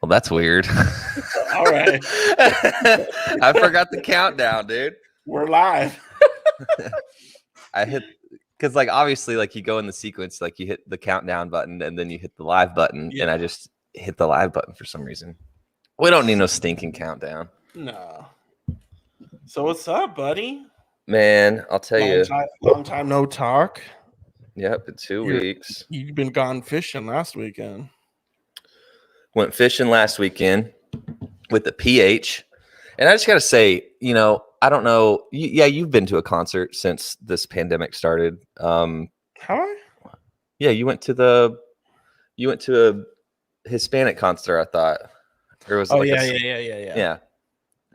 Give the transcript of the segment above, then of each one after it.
Well, that's weird. All right. I forgot the countdown, dude. We're live. I hit because like obviously like you go in the sequence, like you hit the countdown button and then you hit the live button, and I just hit the live button for some reason. We don't need no stinking countdown. No. So what's up, buddy? Man, I'll tell you. Long time no talk. Yep, in 2 weeks. You've been gone fishing last weekend. Went fishing last weekend with the PH. And I just got to say, you know, I don't know. You've been to a concert since this pandemic started. Have I? Yeah, you went to a Hispanic concert, I thought. Or was it Yeah.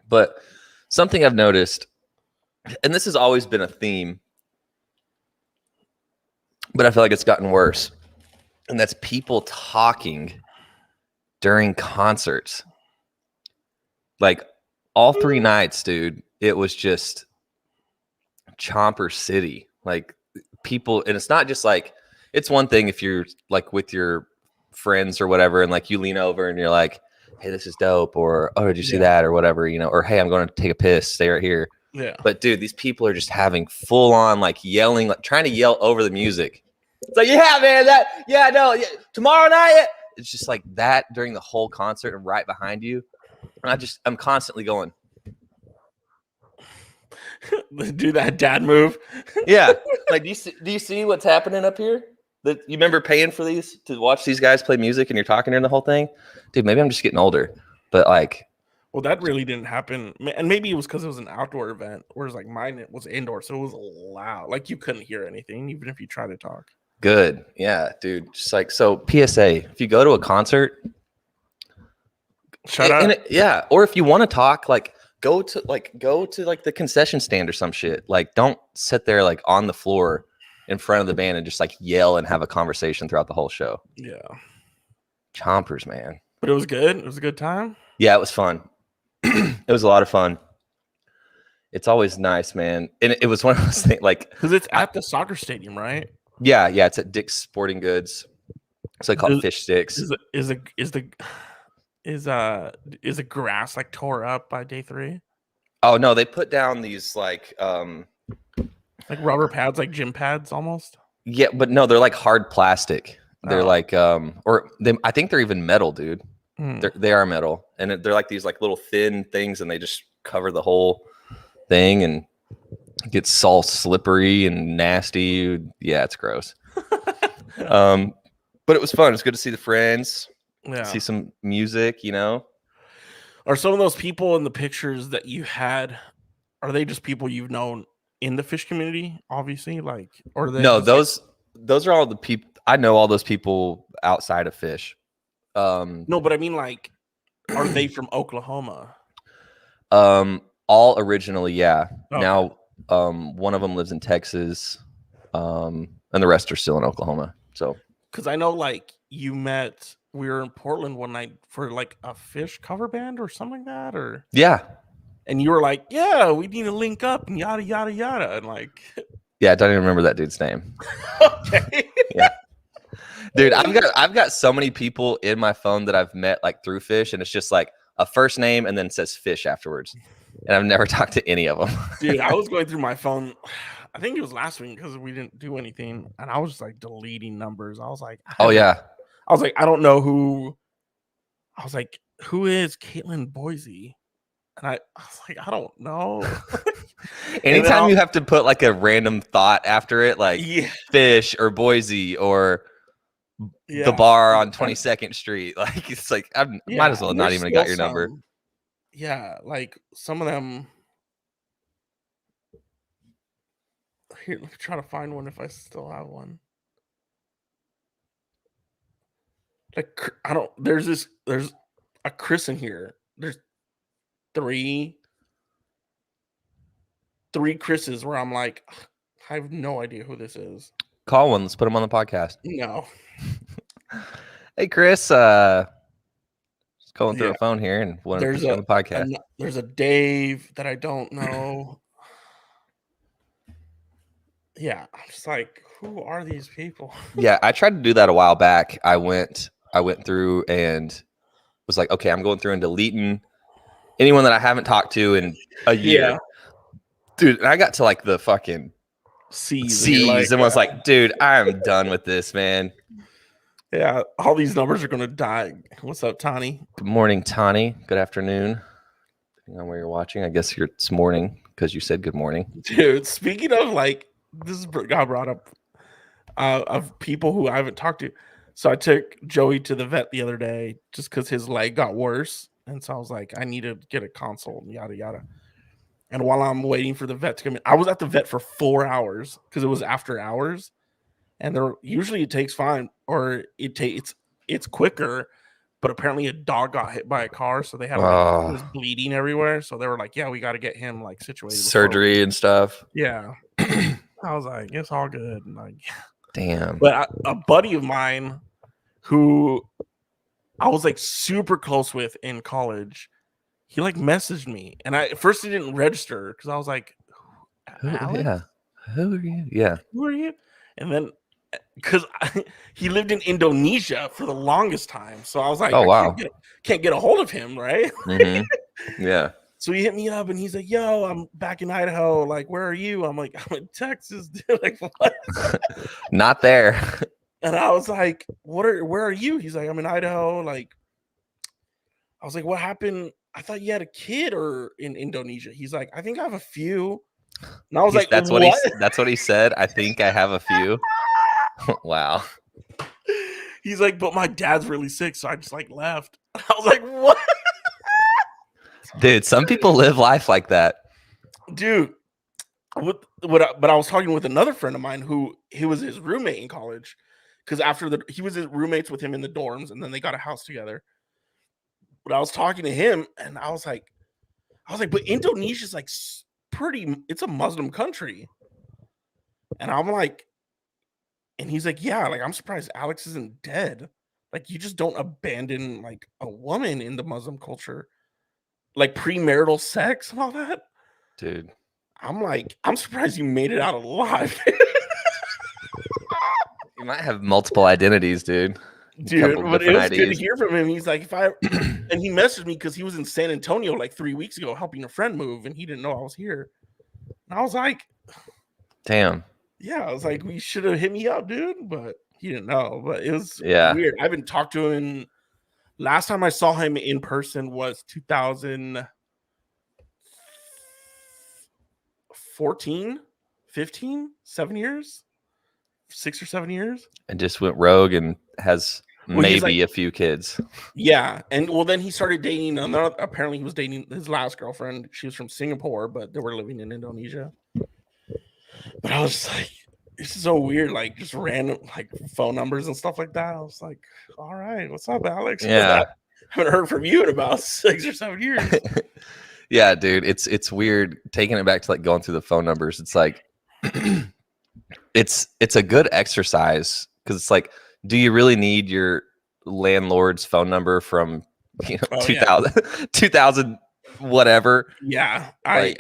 But something I've noticed, and this has always been a theme, but I feel like it's gotten worse. And that's people talking during concerts. Like all 3 nights, dude, it was just Chomper City. Like people, and it's not just like, it's one thing if you're like with your friends or whatever, and like you lean over and you're like, hey, this is dope, or oh, did you see that, or whatever, you know, or hey, I'm going to take a piss, stay right here. Yeah. But dude, these people are just having full on like yelling, like trying to yell over the music. It's like, yeah, man, tomorrow night. It's just like that during the whole concert and right behind you. And I'm constantly going. Do that dad move. Yeah. Like, do you see what's happening up here? You remember paying for these to watch these guys play music and you're talking during the whole thing? Dude, maybe I'm just getting older. But like, well, that really didn't happen. And maybe it was because it was an outdoor event, whereas like mine was indoor, so it was loud. Like you couldn't hear anything, even if you tried to talk. Good. Yeah, dude. Just like, so PSA, if you go to a concert, shut up. Yeah. Or if you want to talk, like go to the concession stand or some shit. Like don't sit there like on the floor in front of the band and just like yell and have a conversation throughout the whole show. Yeah. Chompers, man. But it was good. It was a good time. Yeah, it was fun. It was a lot of fun. It's always nice, man. And it was one of those things like, because it's at the soccer stadium, right? Yeah, it's at Dick's Sporting Goods. So they call it Fish Sticks. Is the grass like tore up by day 3? Oh no, they put down these like rubber pads, like gym pads almost. Yeah, but no, they're like hard plastic. They're like I think they're even metal, dude. They are metal, and they're like these like little thin things, and they just cover the whole thing, and it gets all slippery and nasty. Yeah, it's gross. But it was fun. It's good to see the friends. Yeah. See some music, you know. Are some of those people in the pictures that you had, are they just people you've known in the fish community, obviously? Like, or they no, those are all the people. I know all those people outside of fish. No, but I mean, like, are they from Oklahoma? All originally, yeah. Okay. Now, one of them lives in Texas, and the rest are still in Oklahoma. So, because I know, like, we were in Portland one night for like a fish cover band or something like that, or and you were like, yeah, we need to link up and yada yada yada, and like, yeah, I don't even remember that dude's name. Okay. Yeah. Dude, I've got so many people in my phone that I've met like through fish, and it's just like a first name and then it says fish afterwards. And I've never talked to any of them. Dude, I was going through my phone. I think it was last week because we didn't do anything, and I was just like deleting numbers. I was like, I don't know who. I was like, who is Caitlin Boise? And I was like, I don't know. Anytime you have to put like a random thought after it, like fish or Boise or the bar on 22nd Street, like it's like I might as well not even got your number. Yeah, like some of them. Here, let me try to find one if I still have one. Like there's a Chris in here. There's three Chris's where I'm like, I have no idea who this is. Call one. Let's put him on the podcast. No. Hey, Chris. Just going through a phone here and want to put you on the podcast. There's a Dave that I don't know. Yeah, I'm just like, who are these people? Yeah, I tried to do that a while back. I went through and was like, okay, I'm going through and deleting anyone that I haven't talked to in a year. Yeah. Dude, and I got to like the fucking C's and was like, dude, I'm done with this, man. Yeah, all these numbers are gonna die. What's up, Tani? Good morning, Tani. Good afternoon. Depending on where you're watching, I guess it's morning because you said good morning. Dude, speaking of like, this got brought up of people who I haven't talked to. So I took Joey to the vet the other day just because his leg got worse, and so I was like, I need to get a consult and yada yada. And while I'm waiting for the vet to come in, I was at the vet for 4 hours because it was after hours, and there usually it takes fine or it's quicker. But apparently a dog got hit by a car, so they had like, he was bleeding everywhere. So they were like, "Yeah, we got to get him like situated surgery and stuff." Yeah, I was like, "It's all good." And like, damn. But a buddy of mine who I was like super close with in college, he like messaged me, and I at first he didn't register because I was like, Alex? "Yeah, who are you? Yeah, who are you?" And then because he lived in Indonesia for the longest time, so I was like, "Oh wow, can't get a hold of him, right?" Mm-hmm. Yeah. So he hit me up, and he's like, "Yo, I'm back in Idaho. Like, where are you?" I'm like, "I'm in Texas." Dude. Like, what? Not there. And I was like, where are you? He's like, I'm in Idaho. Like, I was like, what happened? I thought you had a kid or in Indonesia. He's like, I think I have a few. And I was like, that's what? That's what he said. I think I have a few. Wow. He's like, but my dad's really sick, so I just like left. I was like, what? Dude, some people live life like that. Dude, but I was talking with another friend of mine who he was his roommate in college. Because he was his roommates with him in the dorms, and then they got a house together. But I was talking to him, and I was like, but Indonesia's like it's a Muslim country. And I'm like, and he's like, yeah, like I'm surprised Alex isn't dead. Like you just don't abandon like a woman in the Muslim culture, like premarital sex and all that. Dude, I'm like, I'm surprised you made it out alive. You might have multiple identities, dude. Dude, but it was good to hear from him. He's like, and he messaged me because he was in San Antonio like 3 weeks ago helping a friend move, and he didn't know I was here. And I was like, damn. Yeah, I was like, we should have hit me up, dude, but he didn't know. But it was weird. I haven't talked to him. Last time I saw him in person was 2014, 15, 7 years, 6 or 7 years. And just went rogue and has maybe a few kids. Yeah. And then he started dating apparently he was dating his last girlfriend. She was from Singapore, but they were living in Indonesia. But I was just like, this is so weird, like just random like phone numbers and stuff like that. I was like, all right, what's up, Alex? Yeah. I haven't heard from you in about 6 or 7 years. Yeah, dude. It's weird taking it back to like going through the phone numbers. It's like it's a good exercise because it's like, do you really need your landlord's phone number from 2000 whatever? Yeah. I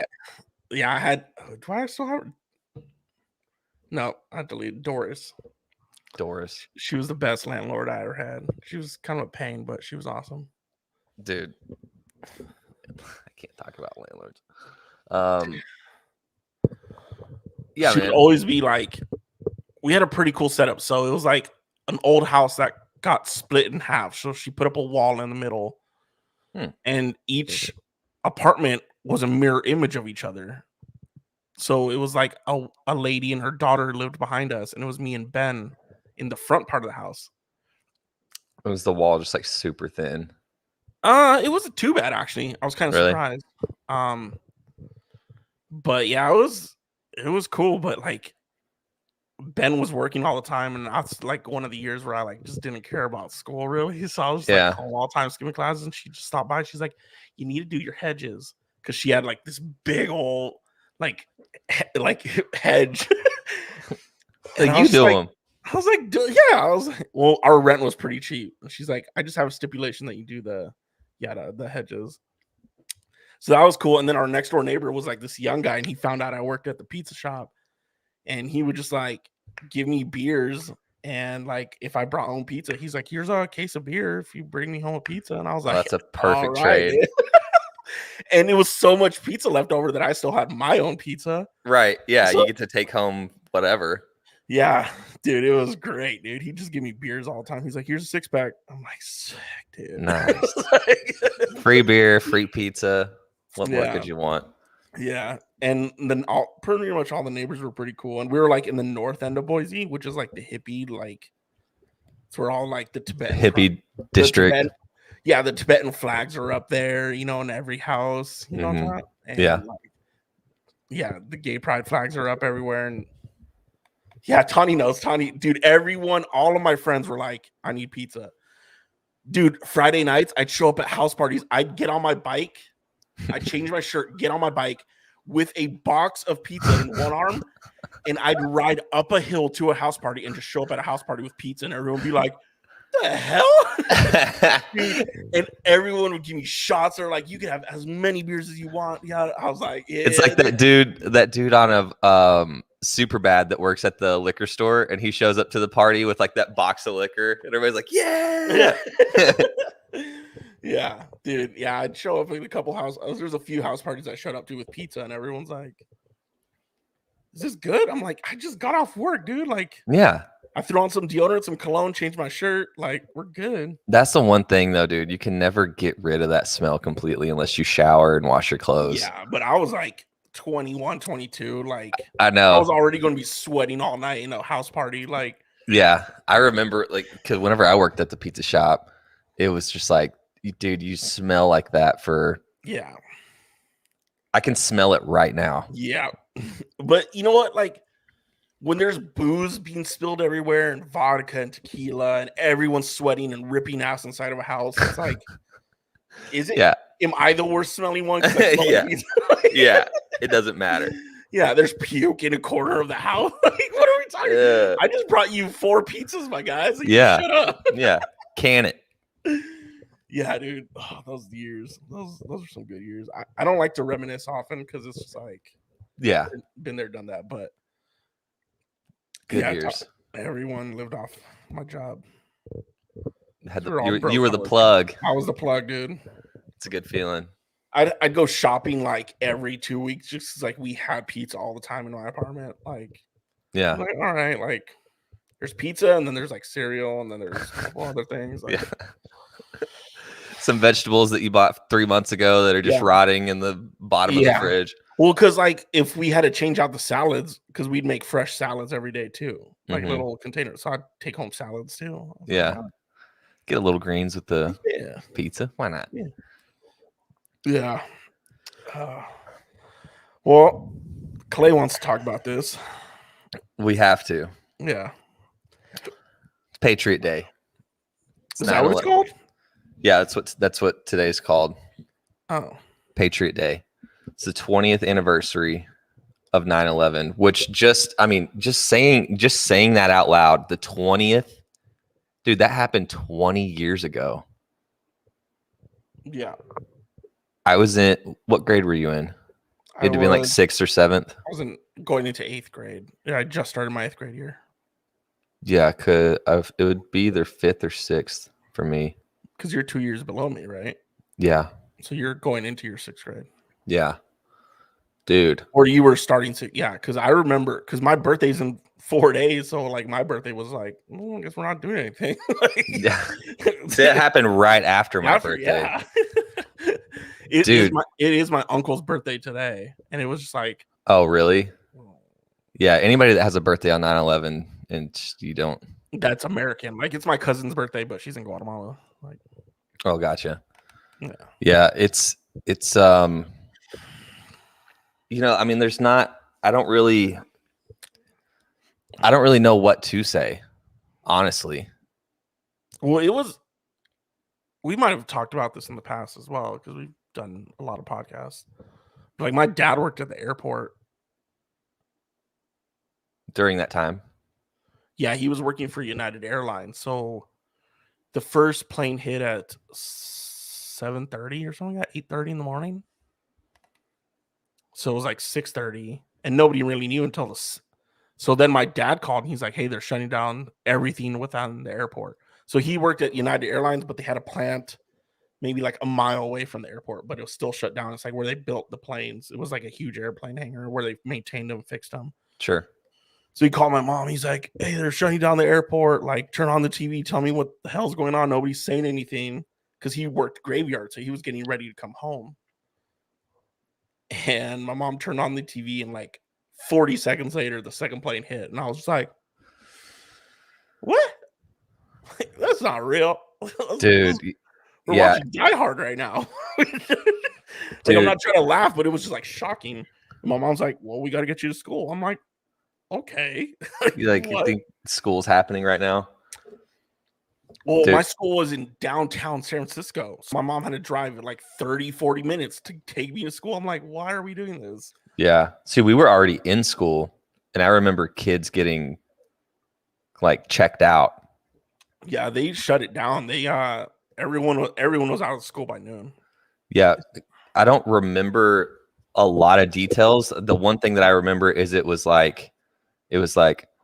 had do I still have No, I deleted Doris. She was the best landlord I ever had. She was kind of a pain, but she was awesome. Dude. I can't talk about landlords. Yeah, she would always be like, we had a pretty cool setup. So it was like an old house that got split in half. So she put up a wall in the middle, and each apartment was a mirror image of each other. So it was like a lady and her daughter lived behind us, and it was me and Ben in the front part of the house. Was the wall just like super thin? It wasn't too bad actually. I was kind of surprised. But yeah, it was cool. But like Ben was working all the time, and that's like one of the years where I like just didn't care about school really. So I was just like home all the time skipping classes, and she just stopped by. She's like, "You need to do your hedges," because she had like this big old like hedge. Like you do them. I was like, yeah. I was like, well, our rent was pretty cheap. And she's like, I just have a stipulation that you do the hedges. So that was cool. And then our next door neighbor was like this young guy, and he found out I worked at the pizza shop, and he would just like give me beers And like, if I brought home pizza, he's like, "Here's a case of beer if you bring me home a pizza." And I was Oh, like, that's a "All perfect right." trade. And it was so much pizza left over that I still had my own pizza. Right. Yeah. So You get to take home whatever. yeah, dude, it was great, dude. He just give me beers all the time. He's like, "Here's a 6-pack." I'm like, "Sick, dude." Nice. Like, Free beer, free pizza. What more yeah, could you want? yeah. And then pretty much all the neighbors were pretty cool. And we were like in the north end of Boise, which is like the hippie, like it's where all like the Tibetan Hippie district. the Tibetan flags are up there, you know, in every house, you know what I'm talking about? And Yeah. like, yeah, the gay pride flags are up everywhere. And yeah, Tawny knows. Tawny, dude, all of my friends were like, "I need pizza." Dude, Friday nights, I'd show up at house parties. I'd get on my bike, I'd change my shirt, get on my bike with a box of pizza in one arm, and I'd ride up a hill to a house party and just show up at a house party with pizza, and everyone would be like, "The hell?" Dude, and everyone would give me shots. They're like, "You can have as many beers as you want." Yeah, I was like, "Yeah." It's like that dude on a super bad that works at the liquor store, and he shows up to the party with like that box of liquor, and everybody's like, "Yeah." Yeah, dude. Yeah, I'd show up in a couple there's a few house parties I showed up to with pizza, and everyone's like, "Is this good?" I'm like, "I just got off work, dude. Like, Yeah. I threw on some deodorant, some cologne, changed my shirt. Like, we're good." That's the one thing though, dude. You can never get rid of that smell completely unless you shower and wash your clothes. Yeah, but I was like 21, 22. Like, I I know. was already going to be sweating all night in a house party. Like, Yeah. I remember like because whenever I worked at the pizza shop, it was just like, dude, you smell like that for yeah, I can smell it right now. yeah. But you know what? Like, when there's booze being spilled everywhere and vodka and tequila and everyone's sweating and ripping ass inside of a house, it's like, is it? Yeah. Am I the worst smelling one? 'Cause I smell like Yeah. pizza? Yeah. It doesn't matter. Yeah, there's puke in a corner of the house. Like, what are we talking about? I just brought you 4 pizzas, my guys. Like, Yeah. shut up. Yeah. Can it. Yeah, dude. Oh, those years. Those are some good years. I don't like to reminisce often because it's just like, Yeah. been there, done that. But Good yeah, years. everyone lived off my job. You were the plug. I was the plug, dude. It's a good feeling. I'd go shopping like every 2 weeks just 'cause, like, we had pizza all the time in my apartment. Like, Yeah. I'm like, all right, like, there's pizza and then there's like cereal and then there's a couple other things. Like, Yeah. Some vegetables that you bought 3 months ago that are just rotting in the bottom of the fridge. Well, because like if we had to change out the salads, because we'd make fresh salads every day too, like little containers. So I'd take home salads too. Yeah. Like, Get a little greens with the yeah. pizza. Why not? Yeah. Well, Clay wants to talk about this. We have to. Yeah. Patriot Day. Is that what it's called? Yeah, that's what today's called. Oh. Patriot Day. It's the 20th anniversary of 9/11, which just saying that out loud, the 20th, dude, that happened 20 years ago. Yeah. I was in, what grade were you in? You had to be in like 6th or 7th. I wasn't going into 8th grade. Yeah, I just started my 8th grade year. Yeah, it would be either 5th or 6th for me. Because you're 2 years below me, right? Yeah. So you're going into your 6th grade. Yeah. Dude. Or you were starting to, yeah, because I remember, because my birthday's in 4 days. So like my birthday was like, I guess we're not doing anything. Yeah. That happened right after my birthday. Yeah. It is my uncle's birthday today. And it was just like, oh, really? Yeah. Anybody that has a birthday on 9/11 and you don't. That's American. Like it's my cousin's birthday, but she's in Guatemala. Like, oh, gotcha. Yeah. Yeah. It's you know, I mean, I don't really know what to say, honestly. Well, we might have talked about this in the past as well, because we've done a lot of podcasts. Like my dad worked at the airport during that time. Yeah, he was working for United Airlines. So the first plane hit at 7:30 or something like that, 8:30 in the morning. So it was like 6:30, and nobody really knew until So then my dad called and he's like, hey, they're shutting down everything within the airport. So he worked at United Airlines, but they had a plant maybe like a mile away from the airport, but it was still shut down. It's like where they built the planes. It was like a huge airplane hangar where they maintained them, fixed them. Sure. So he called my mom. He's like, hey, they're shutting down the airport. Like, turn on the TV. Tell me what the hell's going on. Nobody's saying anything, because he worked graveyard. So he was getting ready to come home. And my mom turned on the TV, and like 40 seconds later, the second plane hit. And I was just like, what? That's not real. Dude. We're watching Die Hard right now. Like, I'm not trying to laugh, but it was just like shocking. And my mom's like, well, we got to get you to school. I'm like, okay. You think school's happening right now? Well, my school was in downtown San Francisco. So my mom had to drive like 30, 40 minutes to take me to school. I'm like, why are we doing this? Yeah. See, we were already in school, and I remember kids getting like checked out. Yeah, they shut it down. They everyone was out of school by noon. Yeah. I don't remember a lot of details. The one thing that I remember is it was like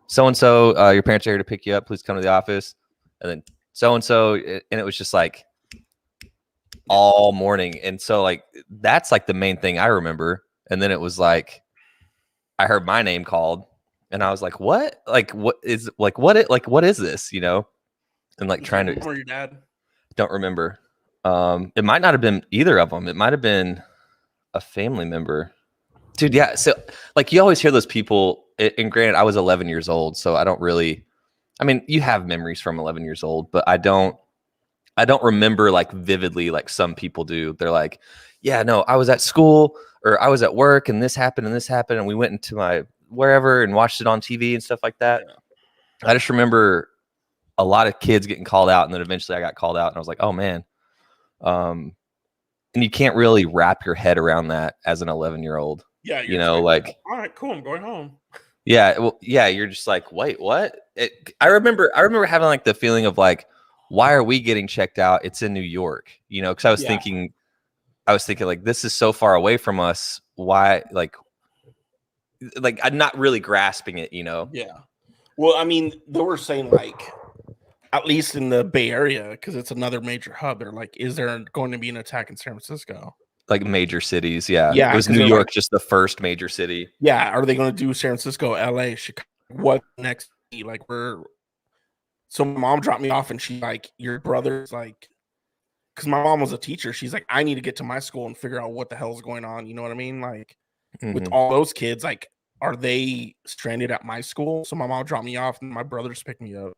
so-and-so, your parents are here to pick you up. Please come to the office. And then so-and-so, and it was just like all morning. And so like, that's like the main thing I remember. And then it was like, I heard my name called and I was like, what? Like, what is this, you know? And like trying to, remember your dad? Don't remember. It might not have been either of them. It might have been a family member. Dude, yeah. So like you always hear those people, and granted, I was 11 years old, so I don't really, I mean, you have memories from 11 years old, but I don't remember like vividly like some people do. They're like, yeah, no, I was at school or I was at work and this happened and we went into my wherever and watched it on TV and stuff like that. Yeah. I just remember a lot of kids getting called out, and then eventually I got called out and I was like, oh man. And you can't really wrap your head around that as an 11-year-old. Yeah. You know, like, all right, cool. I'm going home. Yeah. Well, yeah. You're just like, wait, what? I remember having like the feeling of like, why are we getting checked out? It's in New York, you know? Cause I was thinking like, this is so far away from us. Why? Like I'm not really grasping it, you know? Yeah. Well, I mean, they were saying like, at least in the Bay Area, because it's another major hub, they're like, is there going to be an attack in San Francisco? Like major cities, yeah. Yeah, it was New York, like, just the first major city. Yeah, are they going to do San Francisco, LA, Chicago? What next? Like so my mom dropped me off, and she's like, your brother's like, because my mom was a teacher. She's like, I need to get to my school and figure out what the hell is going on. You know what I mean? Like with all those kids, like, are they stranded at my school? So my mom dropped me off, and my brothers picked me up.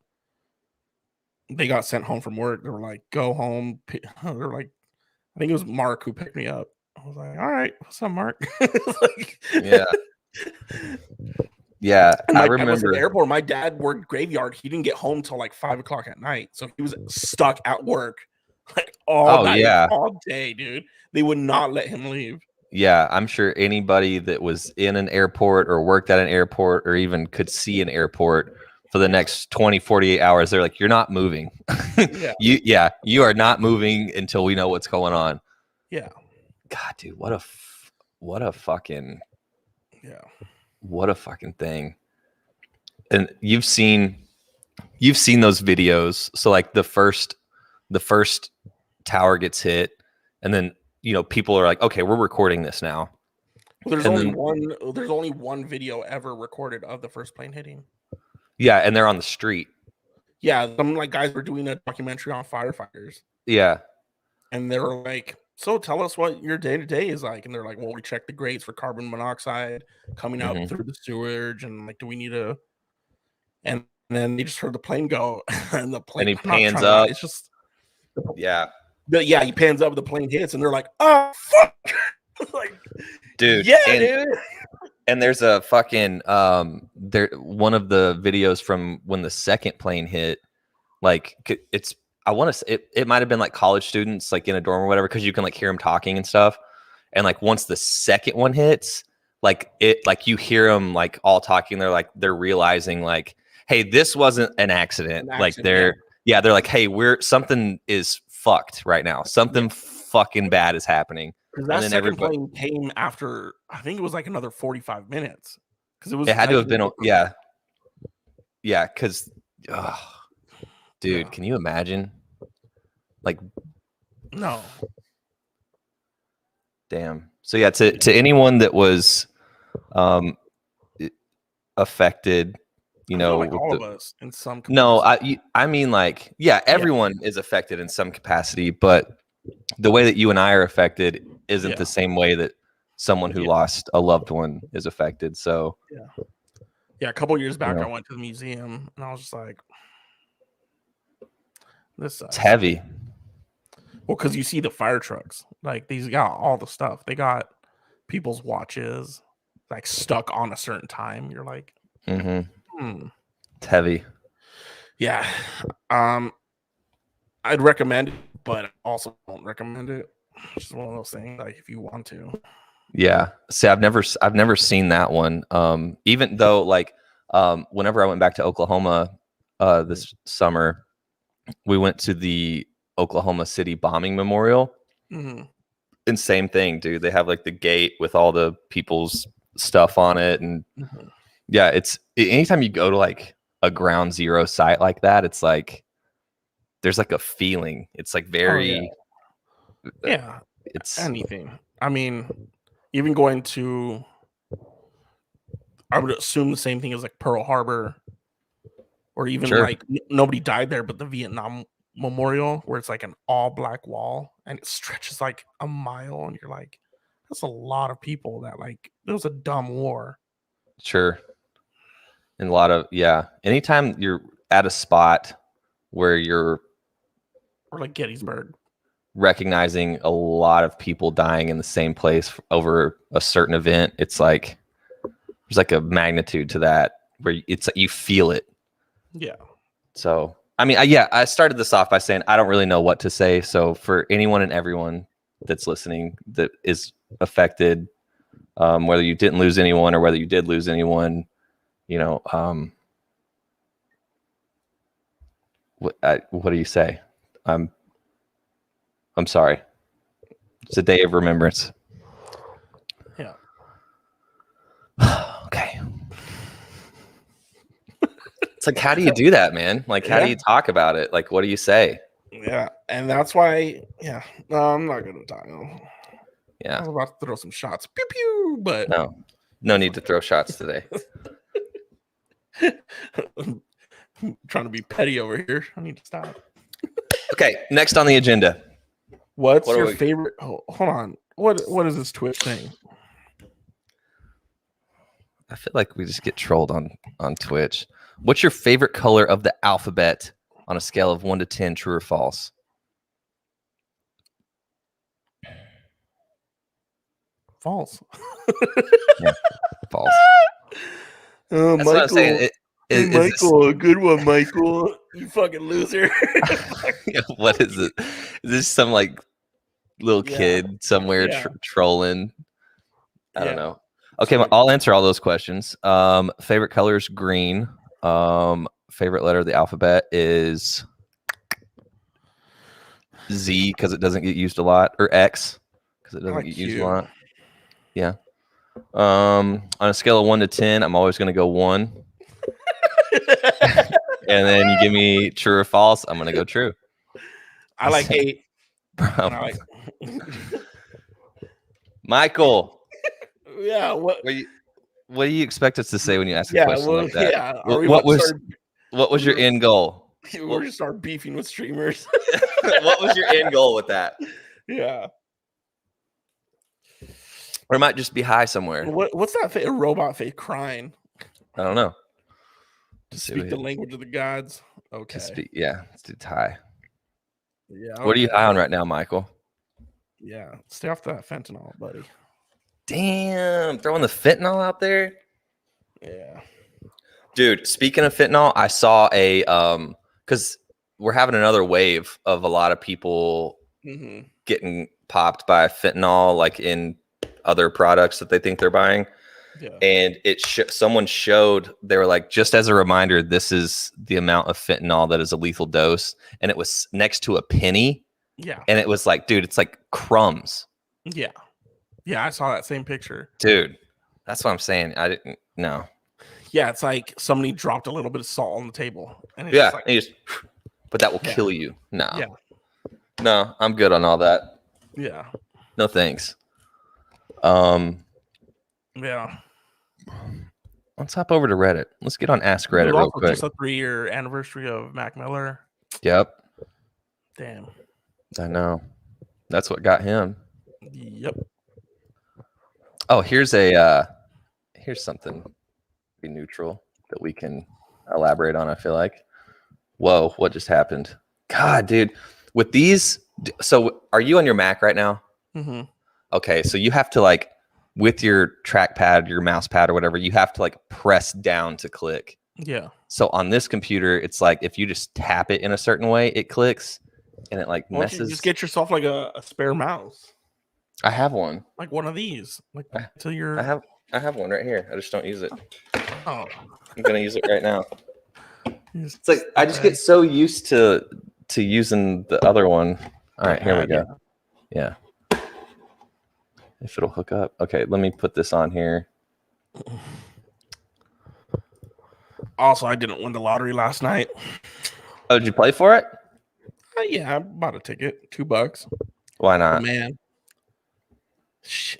They got sent home from work. They were like, go home. They're like, I think it was Mark who picked me up. I was like, all right, what's up, Mark? Like, yeah. Yeah. And I remember at the airport, my dad worked graveyard. He didn't get home till like 5 o'clock at night. So he was stuck at work like all day, dude. They would not let him leave. Yeah, I'm sure anybody that was in an airport or worked at an airport or even could see an airport for the next 20, 48 hours, they're like, you're not moving. You are not moving until we know what's going on. Yeah. God, dude, what a fucking thing. And you've seen those videos. So like the first tower gets hit, and then, you know, people are like, okay, we're recording this now. Well, there's only one video ever recorded of the first plane hitting. Yeah, and they're on the street. Yeah, some like guys were doing a documentary on firefighters. Yeah. And they were like, so tell us what your day-to-day is like. And they're like, well, we check the grates for carbon monoxide coming out through the sewage, and like, do we need to? And then they just heard the plane go, and the plane, and he pans up. It's just, yeah. But yeah, he pans up, the plane hits, and they're like, oh fuck. Like, dude. Yeah, dude. And there's a fucking one of the videos from when the second plane hit, like it's, I want to say it might have been like college students like in a dorm or whatever, because you can like hear them talking and stuff. And like once the second one hits, like you hear them like all talking. They're realizing like, hey, this wasn't an accident. Like they're like, hey, something is fucked right now. Something fucking bad is happening. Because that second plane came after, I think it was like another 45 minutes. Because it had to have been, yeah. Yeah, because, dude, Yeah. can you imagine? Like, No. damn. So yeah, to anyone that was affected, I feel like with all the of us in some no, capacity. I mean, like, yeah, everyone is affected in some capacity, but the way that you and I are affected isn't the same way that someone who lost a loved one is affected. So yeah. A couple years back, I went to the museum and I was just like, this sucks. It's heavy. Well, because you see the fire trucks, like these got all the stuff. They got people's watches like stuck on a certain time. You're like, It's heavy. Yeah. I'd recommend it, but I also don't recommend it. It's just one of those things, like if you want to. Yeah. See, I've never seen that one. Even though, like, whenever I went back to Oklahoma this summer, we went to the Oklahoma City bombing memorial. And same thing, dude. They have like the gate with all the people's stuff on it, and yeah, it's anytime you go to like a ground zero site like that, it's like there's like a feeling. It's like very it's anything. I mean, even going to, I would assume the same thing as like Pearl Harbor, or even like nobody died there, but the Vietnam Memorial, where it's like an all black wall and it stretches like a mile, and you're like, that's a lot of people that like it was a dumb war. Sure. And a lot of anytime you're at a spot where you're, or like Gettysburg, recognizing a lot of people dying in the same place over a certain event, it's like there's like a magnitude to that where it's you feel it. Yeah. So I mean, I started this off by saying I don't really know what to say. So for anyone and everyone that's listening that is affected, whether you didn't lose anyone or whether you did lose anyone, what do you say? I'm sorry. It's a day of remembrance. Yeah. Okay. It's like, how do you do that, man? Like, how do you talk about it? Like, what do you say? Yeah, and that's why. Yeah, no, I'm not gonna talk. Yeah, I was about to throw some shots. Pew pew, but no need to throw shots today. I'm trying to be petty over here. I need to stop. Okay, next on the agenda. What's your favorite? Oh, hold on. What is this Twitch thing? I feel like we just get trolled on Twitch. What's your favorite color of the alphabet on a scale of 1 to 10, true or false? False. Yeah, false. That's Michael, what I'm saying. Michael, a good one, Michael. You fucking loser. What is it? Is this some like little kid somewhere trolling? I don't know. Okay, I'll answer all those questions. Favorite color is green. Favorite letter of the alphabet is Z because it doesn't get used a lot, or X because it doesn't get used a lot. Yeah. On a scale of 1 to 10, I'm always going to go 1. And then you give me true or false, I'm going to go true. I like 8. Michael. Yeah. What do you expect us to say when you ask a question like that? Yeah. What was your end goal? We're going to start beefing with streamers. What was your end goal with that? Yeah. Or it might just be high somewhere. What's that robot fake crying? I don't know. To speak the language of the gods. Okay. It's high. Yeah. Okay. What are you high on right now, Michael? Yeah. Stay off that fentanyl, buddy. Damn. Throwing the fentanyl out there? Yeah. Dude, speaking of fentanyl, I saw because we're having another wave of a lot of people getting popped by fentanyl, like in other products that they think they're buying. Yeah. And someone showed, they were like, just as a reminder, this is the amount of fentanyl that is a lethal dose. And it was next to a penny. Yeah. And it was like, dude, it's like crumbs. Yeah. Yeah, I saw that same picture. Dude, that's what I'm saying. I didn't know. Yeah, it's like somebody dropped a little bit of salt on the table, and it's Yeah, just like, and you just, but that will kill you. No, yeah, no, I'm good on all that. yeah, No thanks. yeah. Let's hop over to Reddit. Let's get on Ask It was Reddit real also quick. just a 3-year anniversary of Mac Miller. Yep, Damn. I know. That's what got him. Yep. Oh, here's something be neutral that we can elaborate on. I feel like, whoa, what just happened? God, dude, with these. So, are you on your Mac right now? Mm-hmm. Okay, so you have to like with your trackpad, your mouse pad, or whatever, you have to like press down to click. Yeah. So on this computer, it's like if you just tap it in a certain way, it clicks, and it like Why don't you messes. just get yourself like a spare mouse, I have one. like one of these, like till I you're. have one right here. I just don't use it. Oh, I'm gonna use it right now. it's It's like I just get so used to using the other one. All right, here we go. Yeah. If it'll hook up. Okay, let me put this on here. Also, I didn't win the lottery last night. Oh, did you play for it? Yeah, I bought a ticket, $2. Why not? Man,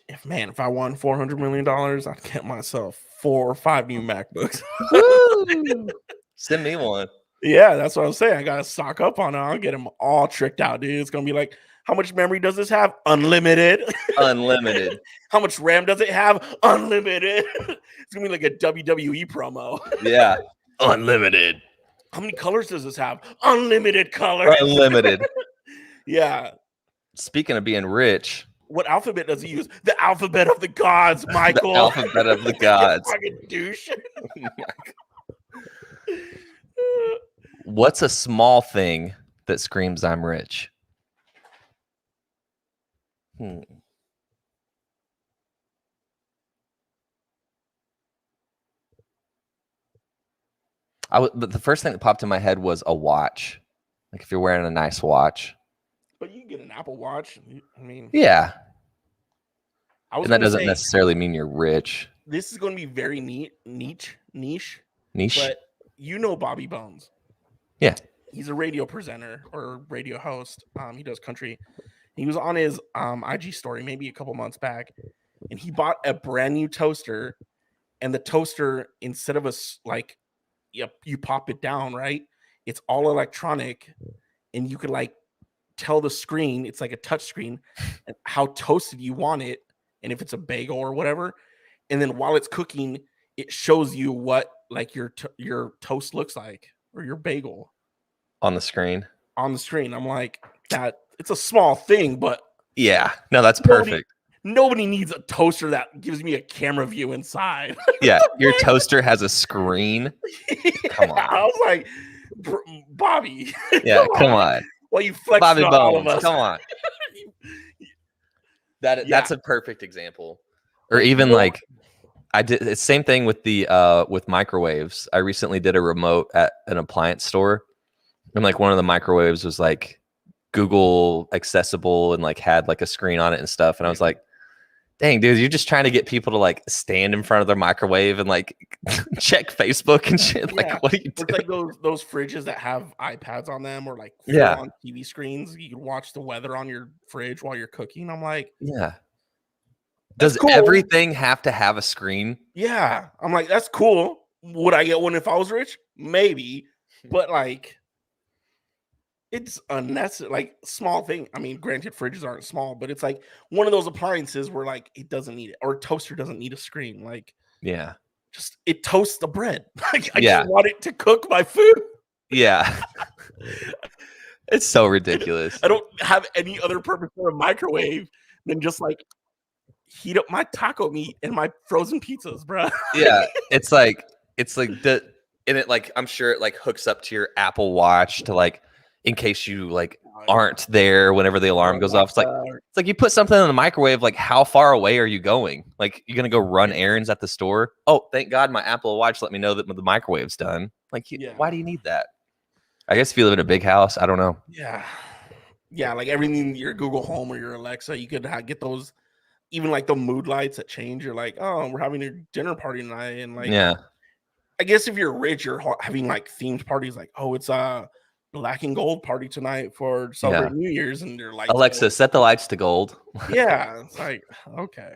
if I won $400 million, I'd get myself 4 or 5 new MacBooks. Send me one. Yeah, that's what I'm saying. I gotta stock up on it. I'll get them all tricked out, dude. It's gonna be like, how much memory does this have? Unlimited. Unlimited. How much RAM does it have? Unlimited. It's gonna be like a WWE promo. Yeah. Unlimited. How many colors does this have? Unlimited colors. Unlimited. Yeah. Speaking of being rich. What alphabet does he use? The alphabet of the gods, Michael. The alphabet of the gods. Fucking douche. What's a small thing that screams I'm rich? But the first thing that popped in my head was a watch. Like if you're wearing a nice watch. But you can get an Apple Watch. I mean, yeah. And that doesn't necessarily mean you're rich. This is going to be very niche. But you know Bobby Bones. Yeah. He's a radio presenter or radio host. He does country. He was on his IG story maybe a couple months back, and he bought a brand new toaster. And the toaster, instead of you pop it down, right? It's all electronic, and you could like tell the screen. It's like a touch screen, how toasted you want it, and if it's a bagel or whatever. And then while it's cooking, it shows you what like your toast looks like or your bagel on the screen. I'm like, that it's a small thing, but yeah, no, that's perfect. Nobody needs a toaster that gives me a camera view inside. Yeah, your toaster has a screen. Come on. I was like, Bobby. Yeah, come on. Well, you flex Bobby on Bones, all of us. Come on. That's a perfect example. Or even like I did the same thing with the with microwaves. I recently did a remote at an appliance store, and like one of the microwaves was like Google accessible and like had like a screen on it and stuff. And I was like, dang, dude, you're just trying to get people to like stand in front of their microwave and like check Facebook and shit. Like, what are you doing? It's like those fridges that have iPads on them or like on TV screens. You can watch the weather on your fridge while you're cooking. I'm like, yeah. Does everything have to have a screen? Yeah. I'm like, that's cool. Would I get one if I was rich? Maybe. But like, it's unnecessary, like small thing. I mean, granted, fridges aren't small, but it's like one of those appliances where like it doesn't need it, or a toaster doesn't need a screen. Like, yeah, just it toasts the bread. Like, I just want it to cook my food. Yeah, it's so ridiculous. I don't have any other purpose for a microwave than just like heat up my taco meat and my frozen pizzas, bro. Yeah, it's like the and it like I'm sure it like hooks up to your Apple Watch to like. In case you like aren't there whenever the alarm goes off. It's like you put something in the microwave, like how far away are you going? Like you're gonna go run errands at the store. Oh, thank God my Apple Watch let me know that the microwave's done. Like why do you need that? I guess if you live in a big house, I don't know. Yeah, like everything, your Google Home or your Alexa, you could get those, even like the mood lights that change. You're like, oh, we're having a dinner party tonight, and like I guess if you're rich, you're having like themed parties, like, oh, it's a black and gold party tonight for celebrate New Year's, and they're like, Alexa, set the lights to gold. Yeah, it's like, okay,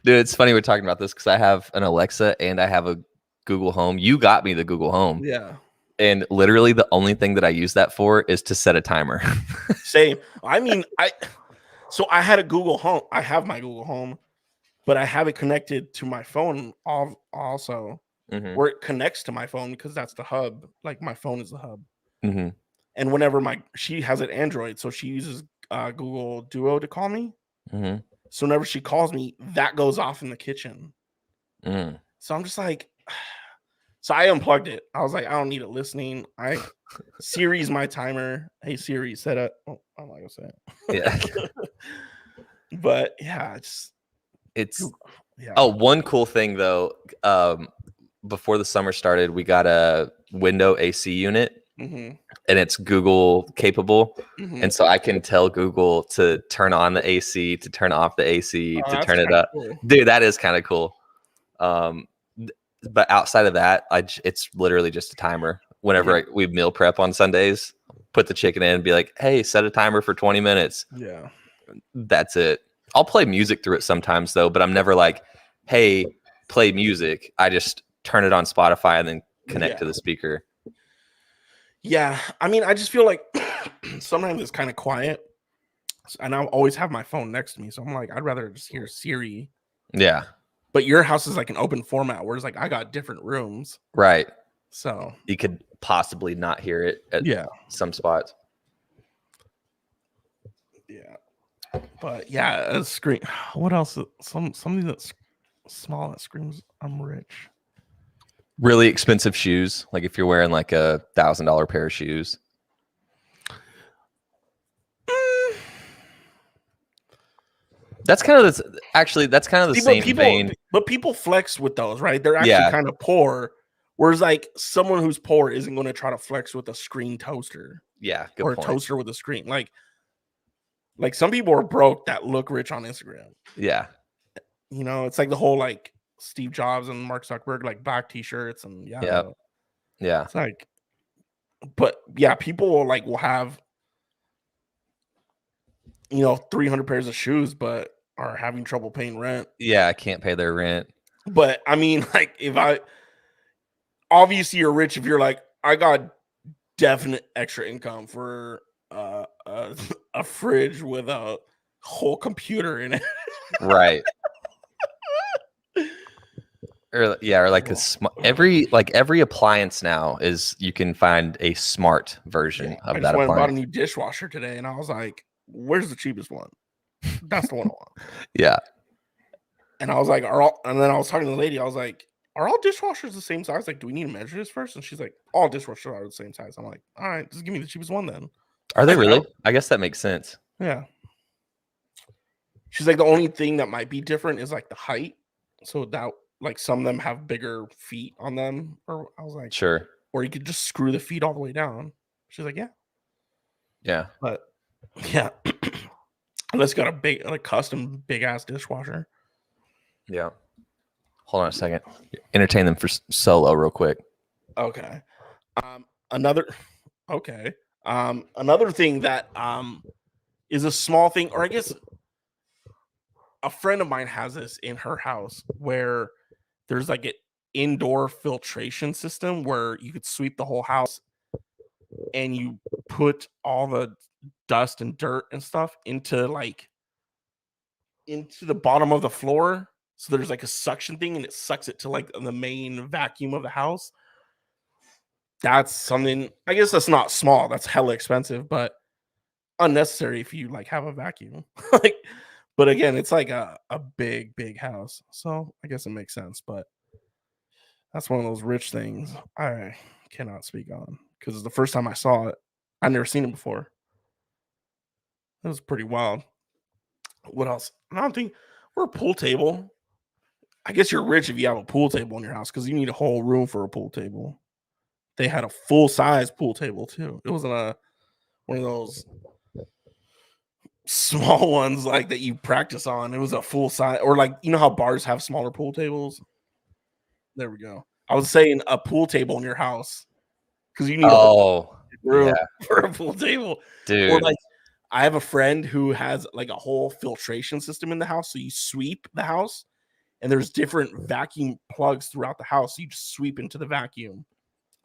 dude, it's funny we're talking about this because I have an Alexa and I have a Google Home. You got me the Google Home. Yeah. And literally the only thing that I use that for is to set a timer. Same. I mean, so I had a Google Home. I have my Google Home, but I have it connected to my phone also, where it connects to my phone because that's the hub. Like my phone is the hub. Mm-hmm. And whenever she has an Android, so she uses Google Duo to call me. Mm-hmm. So whenever she calls me, that goes off in the kitchen. Mm. So I'm just like, so I unplugged it. I was like, I don't need it listening. Siri's my timer. Hey Siri, set up. Oh, I'm not gonna say it. Yeah. But yeah, it's yeah. Oh, one cool thing though. Before the summer started, we got a window AC unit, and it's Google capable, and so I can tell Google to turn on the AC, to turn off the AC, to turn it up. Cool. Dude, that is kind of cool. But outside of that, it's literally just a timer. Whenever we meal prep on Sundays, put the chicken in and be like, hey, set a timer for 20 minutes. Yeah. That's it. I'll play music through it sometimes though, but I'm never like, hey, play music. I just turn it on Spotify and then connect to the speaker. Yeah. I mean, I just feel like sometimes it's kind of quiet. And I always have my phone next to me. So I'm like, I'd rather just hear Siri. Yeah. But your house is like an open format, whereas like I got different rooms. Right. So you could possibly not hear it at some spots. Yeah. But yeah, a screen. What else? Something that's small that screams I'm rich. Really expensive shoes. Like if you're wearing like $1,000 pair of shoes. That's kind of the same vein. But people flex with those, right? They're actually kind of poor. Whereas like someone who's poor isn't going to try to flex with a screen toaster. Yeah, good or point. A toaster with a screen. Like some people are broke that look rich on Instagram. Yeah. You know, it's like the whole like Steve Jobs and Mark Zuckerberg like black t-shirts and yeah. It's like, but yeah, people will have 300 pairs of shoes, but are having trouble paying rent. Yeah, I can't pay their rent. But I mean, like obviously you're rich if you're like, I got definite extra income for a fridge with a whole computer in it. Right. Or like every appliance now is you can find a smart version of that appliance. I went and bought a new dishwasher today, and I was like, "Where's the cheapest one?" That's the one I want. Yeah. And I was like, and then I was talking to the lady. I was like, "Are all dishwashers the same size? Like, do we need to measure this first?" And she's like, "All dishwashers are the same size." I'm like, "All right, just give me the cheapest one then." Are they really? I guess that makes sense. Yeah. She's like, the only thing that might be different is like the height. So that like some of them have bigger feet on them. Or I was like, sure. Or you could just screw the feet all the way down. She's like, yeah. Yeah. But yeah. Unless you got a custom big ass dishwasher. Yeah. Hold on a second. Entertain them for solo real quick. Okay. Another thing that is a small thing, or I guess a friend of mine has this in her house where there's like an indoor filtration system where you could sweep the whole house and you put all the dust and dirt and stuff into the bottom of the floor. So there's like a suction thing and it sucks it to like the main vacuum of the house. That's something, I guess that's not small. That's hella expensive, but unnecessary if you like have a vacuum. But again, it's like a big, big house. So I guess it makes sense, but that's one of those rich things I cannot speak on because the first time I saw it, I'd never seen it before. It was pretty wild. What else? I don't think we're a pool table. I guess you're rich if you have a pool table in your house because you need a whole room for a pool table. They had a full-size pool table too. It wasn't one of those small ones like that you practice on. It was a full size, or like how bars have smaller pool tables. There we go. I was saying a pool table in your house because you need a whole Oh, room yeah, for a pool table. Or dude. like, I have a friend who has like a whole filtration system in the house. So you sweep the house, and there's different vacuum plugs throughout the house. So you just sweep into the vacuum.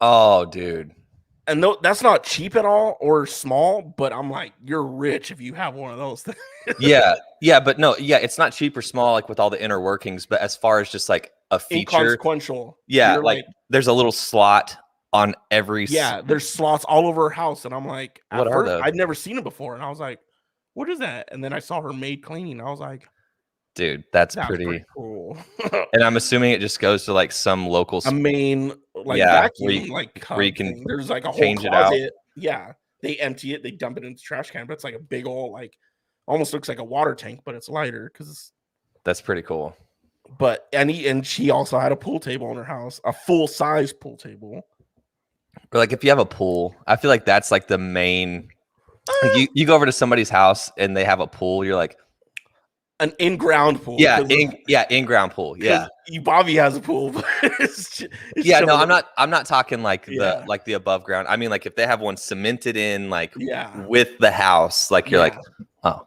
Oh, dude. And no, that's not cheap at all or small, but I'm like, you're rich if you have one of those things. Yeah, yeah, but no, yeah, it's not cheap or small, like with all the inner workings. But as far as just like a feature, Inconsequential. yeah, You're like like, there's a little slot on every. yeah, there's slots all over her house. And I'm like, What at are first, those, I'd never seen it before. And I was like, what is that? And then I saw her maid cleaning. I was like, dude? That's that's pretty pretty. cool. And I'm assuming it just goes to like some local. A main like Yeah, vacuum like where you hub can thing. There's like a whole change it out. closet. Yeah. They empty it, they dump it into the trash can, but it's like a big old like almost looks like a water tank, but it's lighter because That's pretty cool. but and she also had a pool table in her house, a full size pool table. Or like if you have a pool, I feel like that's like the main. Like you go over to somebody's house and they have a pool, you're like, An in-ground pool. yeah, in ground pool, yeah, Bobby has a pool, but it's yeah. No, chilling. I'm not talking like Yeah. the above ground. I mean, like if they have one cemented in, like Yeah. with the house, like you're like, Yeah. oh,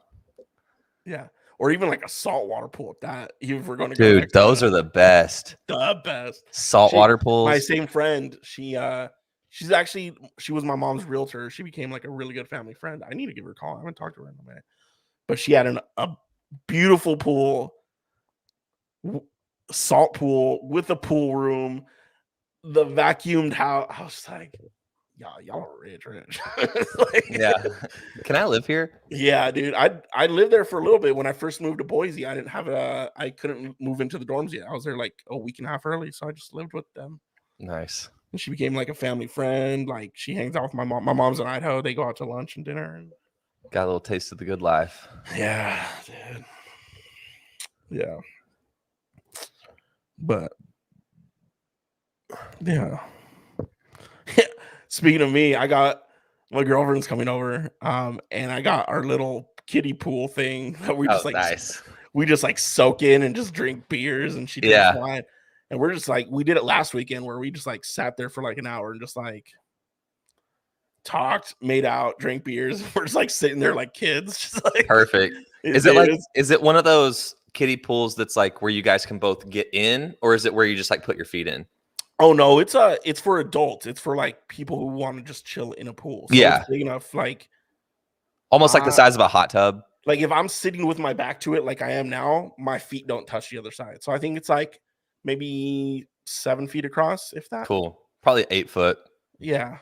Yeah. Or even like a saltwater pool at that. If we're going to go dude, next those time. are the best The best. saltwater My pools. same friend, she was my mom's realtor. She became like a really good family friend. I need to give her a call. I haven't talked to her in a minute. But she had a beautiful pool, salt pool with a pool room, the vacuumed house. I was like, y'all are rich. Like, Yeah, can I live here? yeah, dude. I lived there for a little bit when I first moved to Boise. I couldn't move into the dorms yet. I was there like a week and a half early, so I just lived with them. Nice. And she became like a family friend. Like she hangs out with my mom. My mom's in Idaho. They go out to lunch and dinner. And Got a little taste of the good life. yeah, dude. Yeah. But yeah. Speaking of me, I got my girlfriend's coming over. And I got our little kiddie pool thing that we just like nice. we just like soak in and just drink beers and she drinks wine. And we're just like, we did it last weekend where we just like sat there for like an hour and just like talked, made out, drank beers. We're just like sitting there like kids. Just like Perfect. Is it one of those kiddie pools that's like where you guys can both get in, or is it where you just like put your feet in? Oh no, it's for adults. It's for like people who want to just chill in a pool. So Yeah. it's big enough, like Almost like the size of a hot tub. Like if I'm sitting with my back to it like I am now, my feet don't touch the other side. So I think it's like maybe 7 feet across, if that. Cool. Probably 8 foot. Yeah.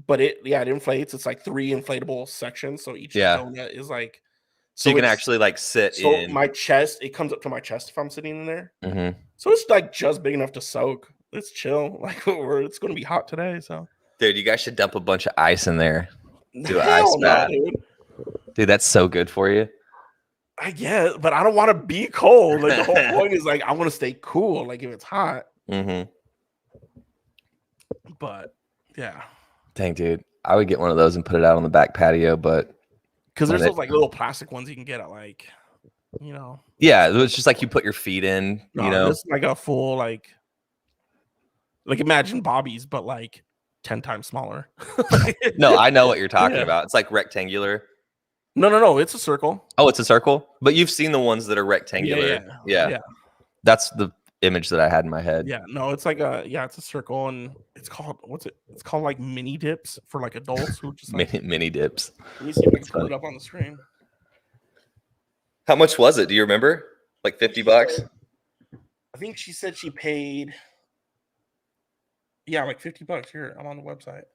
But it inflates. It's like 3 inflatable sections. So each donut is like so you can actually like sit in. My chest, it comes up to my chest if I'm sitting in there. Mm-hmm. So it's like just big enough to soak. It's chill. Like it's going to be hot today. So, dude, you guys should dump a bunch of ice in there. Do an ice bath. Dude, that's so good for you. I guess, but I don't want to be cold. Like the whole point is like I want to stay cool. Like if it's hot. Mm-hmm. But yeah. Dang, dude, I would get one of those and put it out on the back patio, but because there's those like little plastic ones you can get at like, yeah, it's just like you put your feet in. It's like a full like imagine Bobby's, but like 10 times smaller. No, I know what you're talking about. It's like rectangular. No, it's a circle. Oh, it's a circle, but you've seen the ones that are rectangular. Yeah. That's the image that I had in my head. Yeah, no, it's like it's a circle, and it's called It's called like mini dips for like adults who just like, mini dips. Let me see if I can put it up on the screen. How much was it? Do you remember? Like $50? I think she said she paid. Yeah, like $50. Here, I'm on the website.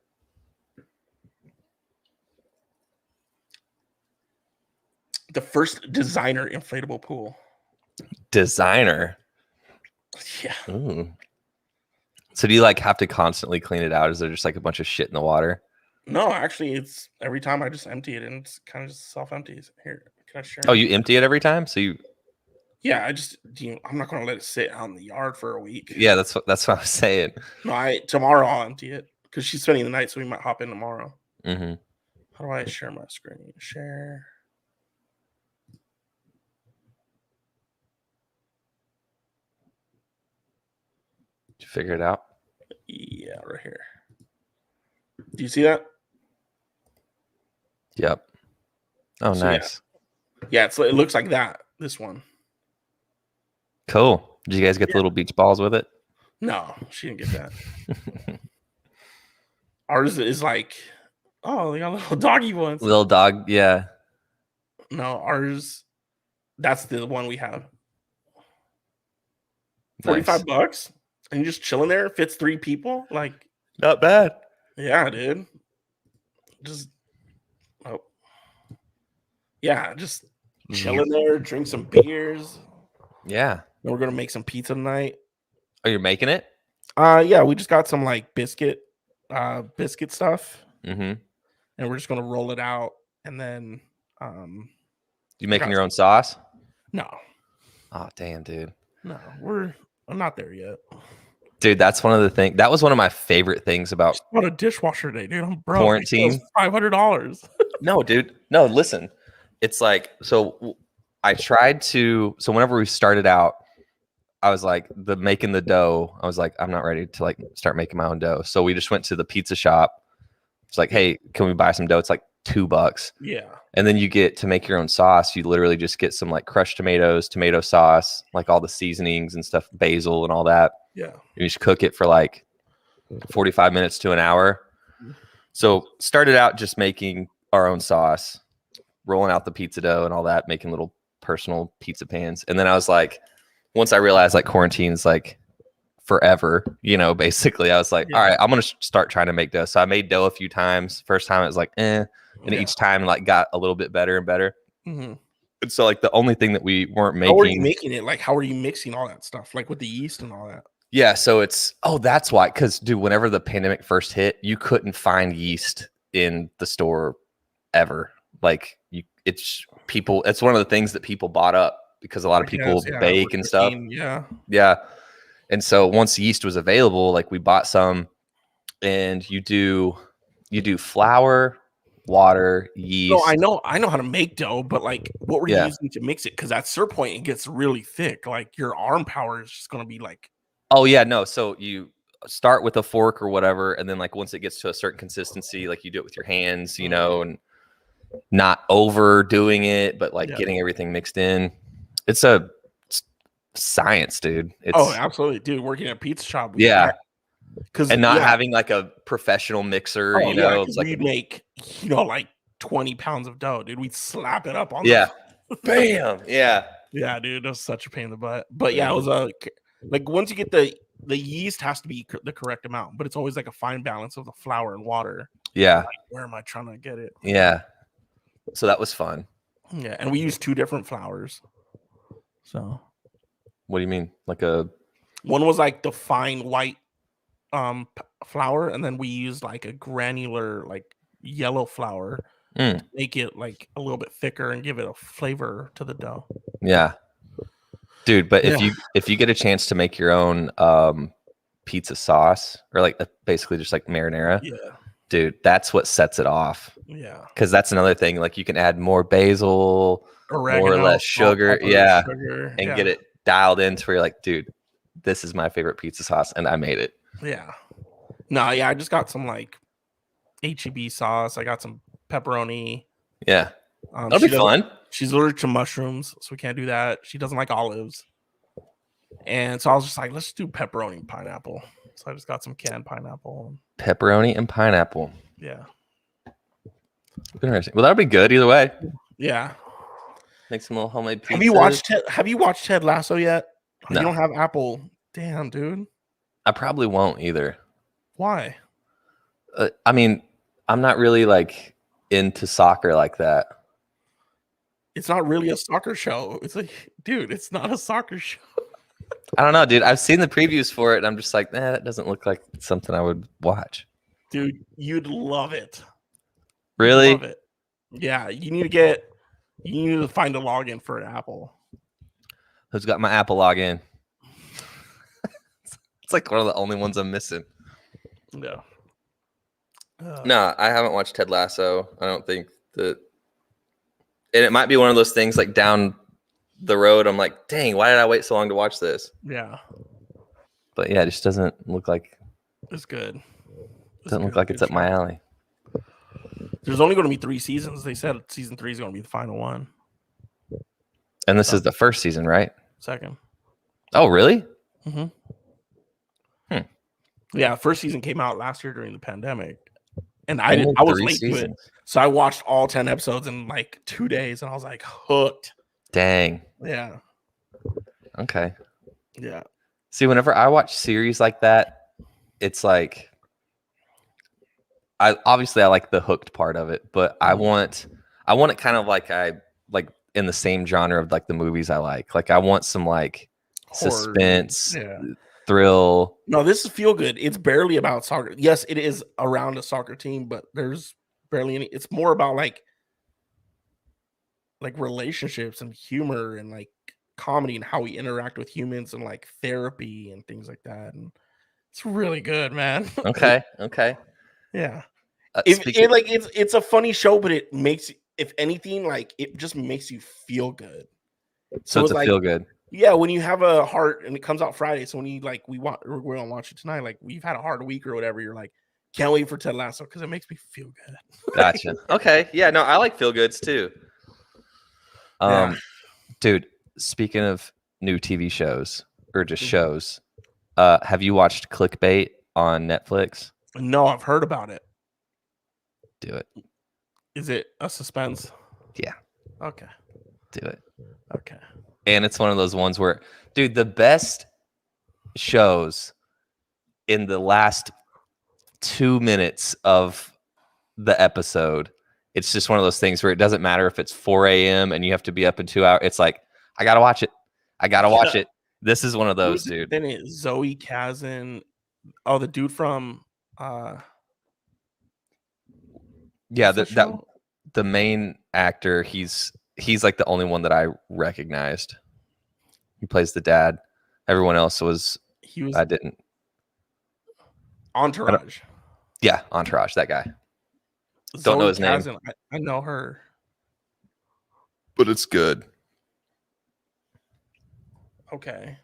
The first designer inflatable pool. Designer. Yeah. Ooh. So do you like have to constantly clean it out? Is there just like a bunch of shit in the water? No, actually, it's every time I just empty it and it's kind of just self empties. Here, can I share? Oh, you empty it every time? So you? Yeah, I'm not going to let it sit out in the yard for a week. Yeah, that's what I was saying. No, tomorrow I'll empty it because she's spending the night, so we might hop in tomorrow. Mm-hmm. How do I share my screen? Share. Did you figure it out? Yeah, right here. Do you see that? Yep. Oh, So, nice. Yeah, it looks like that. This one. Cool. Did you guys get the little beach balls with it? No, she didn't get that. Ours is like, oh, they got little doggy ones. Little dog, yeah. No, ours. That's the one we have. Nice. $45, and you just chilling there. Fits 3 people. Like, not bad. Yeah, dude. Just just chilling there, drink some beers. Yeah. And we're gonna make some pizza tonight. Oh, you're making it? Yeah, we just got some like biscuit stuff. Mm-hmm. And we're just gonna roll it out, and then you making your own sauce? No. Oh, damn, dude. No, I'm not there yet. Dude, that's one of the things. That was one of my favorite things about what a dishwasher today, dude. I'm broke. Quarantine. $500. No, dude. No, listen. It's like, so I tried to, so whenever we started out, I was like, making the dough, I was like, I'm not ready to like start making my own dough. So we just went to the pizza shop. It's like, hey, can we buy some dough? It's like $2. Yeah. And then you get to make your own sauce. You literally just get some like crushed tomatoes, tomato sauce, like all the seasonings and stuff, basil and all that. Yeah. You just cook it for like 45 minutes to an hour. So started out just making our own sauce, rolling out the pizza dough and all that, making little personal pizza pans. And then I was like, once I realized like quarantine's like forever, basically I was like, all right, I'm going to start trying to make dough. So I made dough a few times. First time it was like, And each time like got a little bit better and better. Mm-hmm. And so like the only thing that we weren't making. How are you making it? Like, how are you mixing all that stuff? Like with the yeast and all that? Yeah. So that's why. Cause dude, whenever the pandemic first hit, you couldn't find yeast in the store ever. Like it's one of the things that people bought up because a lot of people bake and stuff. Yeah. Yeah. And so once yeast was available, like we bought some, and you do flour, water, yeast. No, I know how to make dough, but like what were you using to mix it? Because at a certain point it gets really thick. Like your arm power is just gonna be like, oh yeah, no. So you start with a fork or whatever, and then like once it gets to a certain consistency, like you do it with your hands, and not overdoing it, but like getting everything mixed in. It's a science, dude. Absolutely, dude. Working at a pizza shop, and not having like a professional mixer, it's like we'd make like 20 pounds of dough, dude. We'd slap it up on bam, yeah, dude. It was such a pain in the butt, but it was like once you get the yeast has to be the correct amount, but it's always like a fine balance of the flour and water. Like, where am I trying to get it? Yeah, so that was fun. Yeah, and we used 2 different flours. So what do you mean? Like one was like the fine white flour, and then we used like a granular like yellow flour to make it like a little bit thicker and give it a flavor to the dough. Yeah, dude. But if you get a chance to make your own pizza sauce, or like basically just like marinara, dude, that's what sets it off. Yeah, because that's another thing. Like you can add more basil, oregano, more or less sugar, and get it dialed in to where you're like, dude, this is my favorite pizza sauce, and I made it. Yeah. No, I just got some like HEB sauce. I got some pepperoni. Yeah. That'll be fun. She's allergic to mushrooms, so we can't do that. She doesn't like olives. And so I was just like, let's do pepperoni and pineapple. So I just got some canned pineapple. Pepperoni and pineapple. Yeah. Interesting. Well, that'll be good either way. Yeah. Make some little homemade pizza. Have you watched Ted Lasso yet? No. You don't have Apple. Damn, dude. I probably won't either. Why? I mean, I'm not really like into soccer like that. It's not really a soccer show. It's like, dude, it's not a soccer show. I don't know, dude. I've seen the previews for it, and I'm just like, that doesn't look like something I would watch. Dude, you'd love it. Really? Love it. Yeah, you need to find a login for Apple. Who's got my Apple login? It's like one of the only ones I'm missing. No. No, I haven't watched Ted Lasso. I don't think that. And it might be one of those things like down the road, I'm like, dang, why did I wait so long to watch this? Yeah. But yeah, it just doesn't look like It's good. Doesn't look like it's up my alley. There's only going to be 3 seasons. They said season 3 is going to be the final one. And this is the first season, right? Second. Oh, really? Mm-hmm. Yeah, first season came out last year during the pandemic, and I was late to it, so I watched all 10 episodes in like 2 days, and I was like hooked. Dang. Yeah. Okay. Yeah. See, whenever I watch series like that, it's like I like the hooked part of it, but I want it kind of like in the same genre of like the movies I like. Like I want some like horror, suspense, thrill. No, this is feel good. It's barely about soccer. Yes, it is around a soccer team, but there's barely any. It's more about like relationships and humor and like comedy and how we interact with humans and like therapy and things like that. And it's really good, man. Okay. Yeah. It's a funny show, but it makes, if anything, like it just makes you feel good. So it's like, feel good. Yeah, when you have a heart and it comes out Friday, so when you like we're gonna watch it tonight, like we've had a hard week or whatever, you're like, can't wait for Ted Lasso because it makes me feel good. Gotcha. Okay. Yeah, no, I like feel goods too. Dude, speaking of new TV shows or just shows, have you watched Clickbait on Netflix? No, I've heard about it. Do it. Is it a suspense? Yeah. Okay. Do it. Okay. And it's one of those ones where, dude, the best shows in the last 2 minutes of the episode, it's just one of those things where it doesn't matter if it's 4 a.m. and you have to be up in 2 hours. It's like, I got to watch it. Watch it. This is one of those, dude. Then it's Zoe Kazan. Oh, the dude from... yeah, the main actor, he's like the only one that I recognized. He plays the dad. Everyone else I didn't. Entourage. Yeah, Entourage, that guy. Don't know his name. I know her. But it's good. Okay.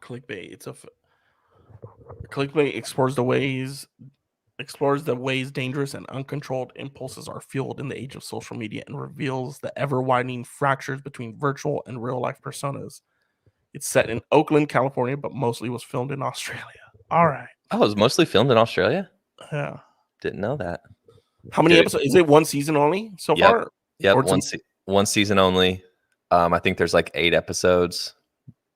Clickbait. Clickbait explores the ways dangerous and uncontrolled impulses are fueled in the age of social media and reveals the ever-widening fractures between virtual and real-life personas. It's set in Oakland, California, but mostly was filmed in Australia. All right. Oh, it was mostly filmed in Australia? Yeah. Didn't know that. How many episodes? Is it one season only so far? Yeah, one season only. I think there's like 8 episodes.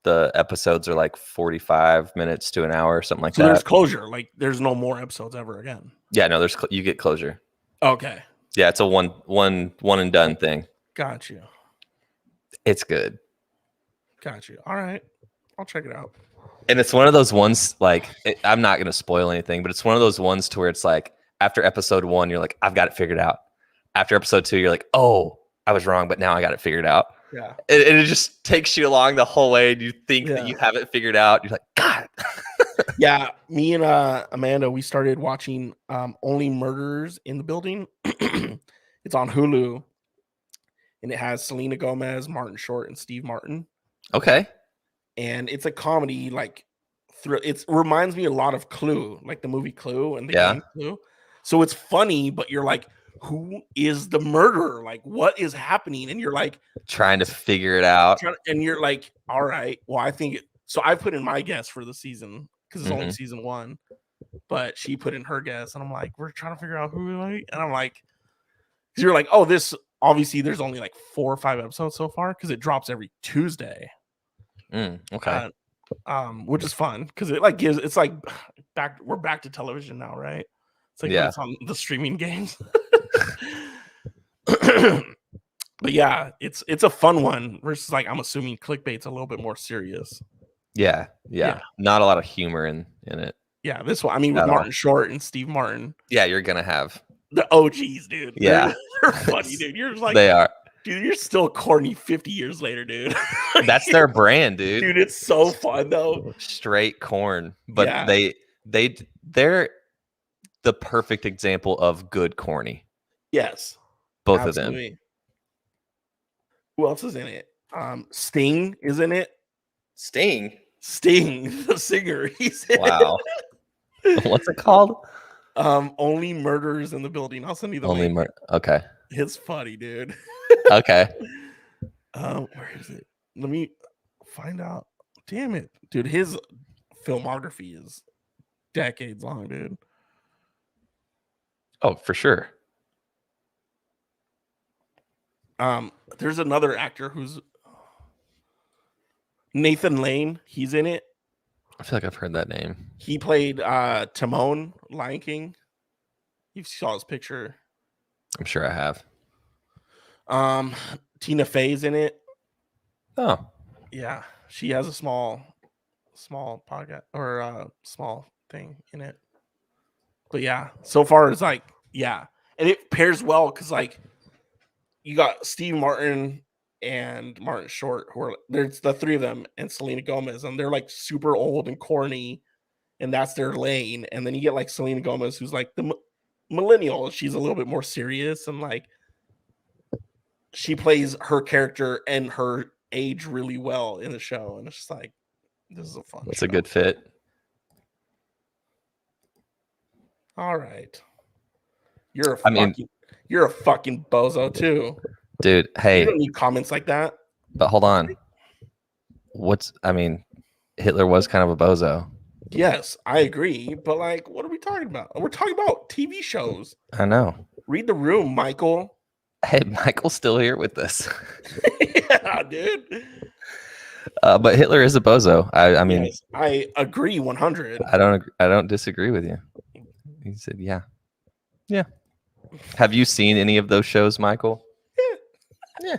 The episodes are like 45 minutes to an hour, something like that. So there's closure. Like there's no more episodes ever again. Yeah, no, you get closure. Okay. Yeah, it's a one and done thing. Got you. It's good. Got you. All right. I'll check it out. And it's one of those ones, like, I'm not going to spoil anything, but it's one of those ones to where it's like, after episode 1, you're like, I've got it figured out. After episode 2, you're like, oh, I was wrong, but now I got it figured out. Yeah. And it just takes you along the whole way, and you think that you have it figured out. You're like, God. Yeah. Me and Amanda, we started watching Only Murders in the Building. It's on Hulu. And it has Selena Gomez, Martin Short, and Steve Martin. Okay. And it's a comedy, like it reminds me a lot of Clue, like the movie Clue and the game Clue. So it's funny, but you're like, who is the murderer? Like, what is happening? And you're like trying to figure it out. And you're like, all right, well, I think so. I put in my guess for the season because it's only season 1, but she put in her guess, and I'm like, we're trying to figure out who, and I'm like, because you're like, oh, this obviously there's only like 4 or 5 episodes so far because it drops every Tuesday. Okay. Which is fun because it like gives, it's like we're back to television now, right? It's like it's on the streaming games. But yeah, it's a fun one versus like I'm assuming Clickbait's a little bit more serious. Yeah. Not a lot of humor in it. Yeah, this one, I mean, with Martin Short and Steve Martin. Yeah, you're gonna have the OGs, dude. Yeah, they're funny, dude. You're like, they are. Dude, you're still corny 50 years later, dude. That's their brand, dude. Dude, it's so fun though. Straight corn, but they're the perfect example of good corny. Yes, both absolutely. Of them. Who else is in it? Sting is in it. Sting, the singer. He's in wow. it. What's it called? Only Murders in the Building. I'll send you the link. Okay. It's funny, dude. Okay. Where is it? Let me find out. Damn it, dude. His filmography is decades long, dude. Oh, for sure. There's another actor who's Nathan Lane. He's in it. I feel like I've heard that name. He played Timon, Lion King. You saw his picture. I'm sure I have. Tina Fey's in it. Oh, yeah, she has a small podcast or small thing in it. But yeah, so far it's like, yeah, and it pairs well because like you got Steve Martin and Martin Short, who are there's the three of them, and Selena Gomez, and they're like super old and corny, and that's their lane. And then you get like Selena Gomez, who's like the millennial. She's a little bit more serious and like she plays her character and her age really well in the show, and it's just like this is a fun. It's show. a good fit. All right, you're a fucking bozo too, dude. Hey, you don't need comments like that. But hold on, Hitler was kind of a bozo. Yes, I agree, but like, what are we talking about? We're talking about TV shows. I know. Read the room, Michael. Hey, Michael's still here with us. Yeah, dude. But Hitler is a bozo. I mean, yes, I agree 100. I don't disagree with you. He said, yeah. Have you seen any of those shows, Michael? Yeah.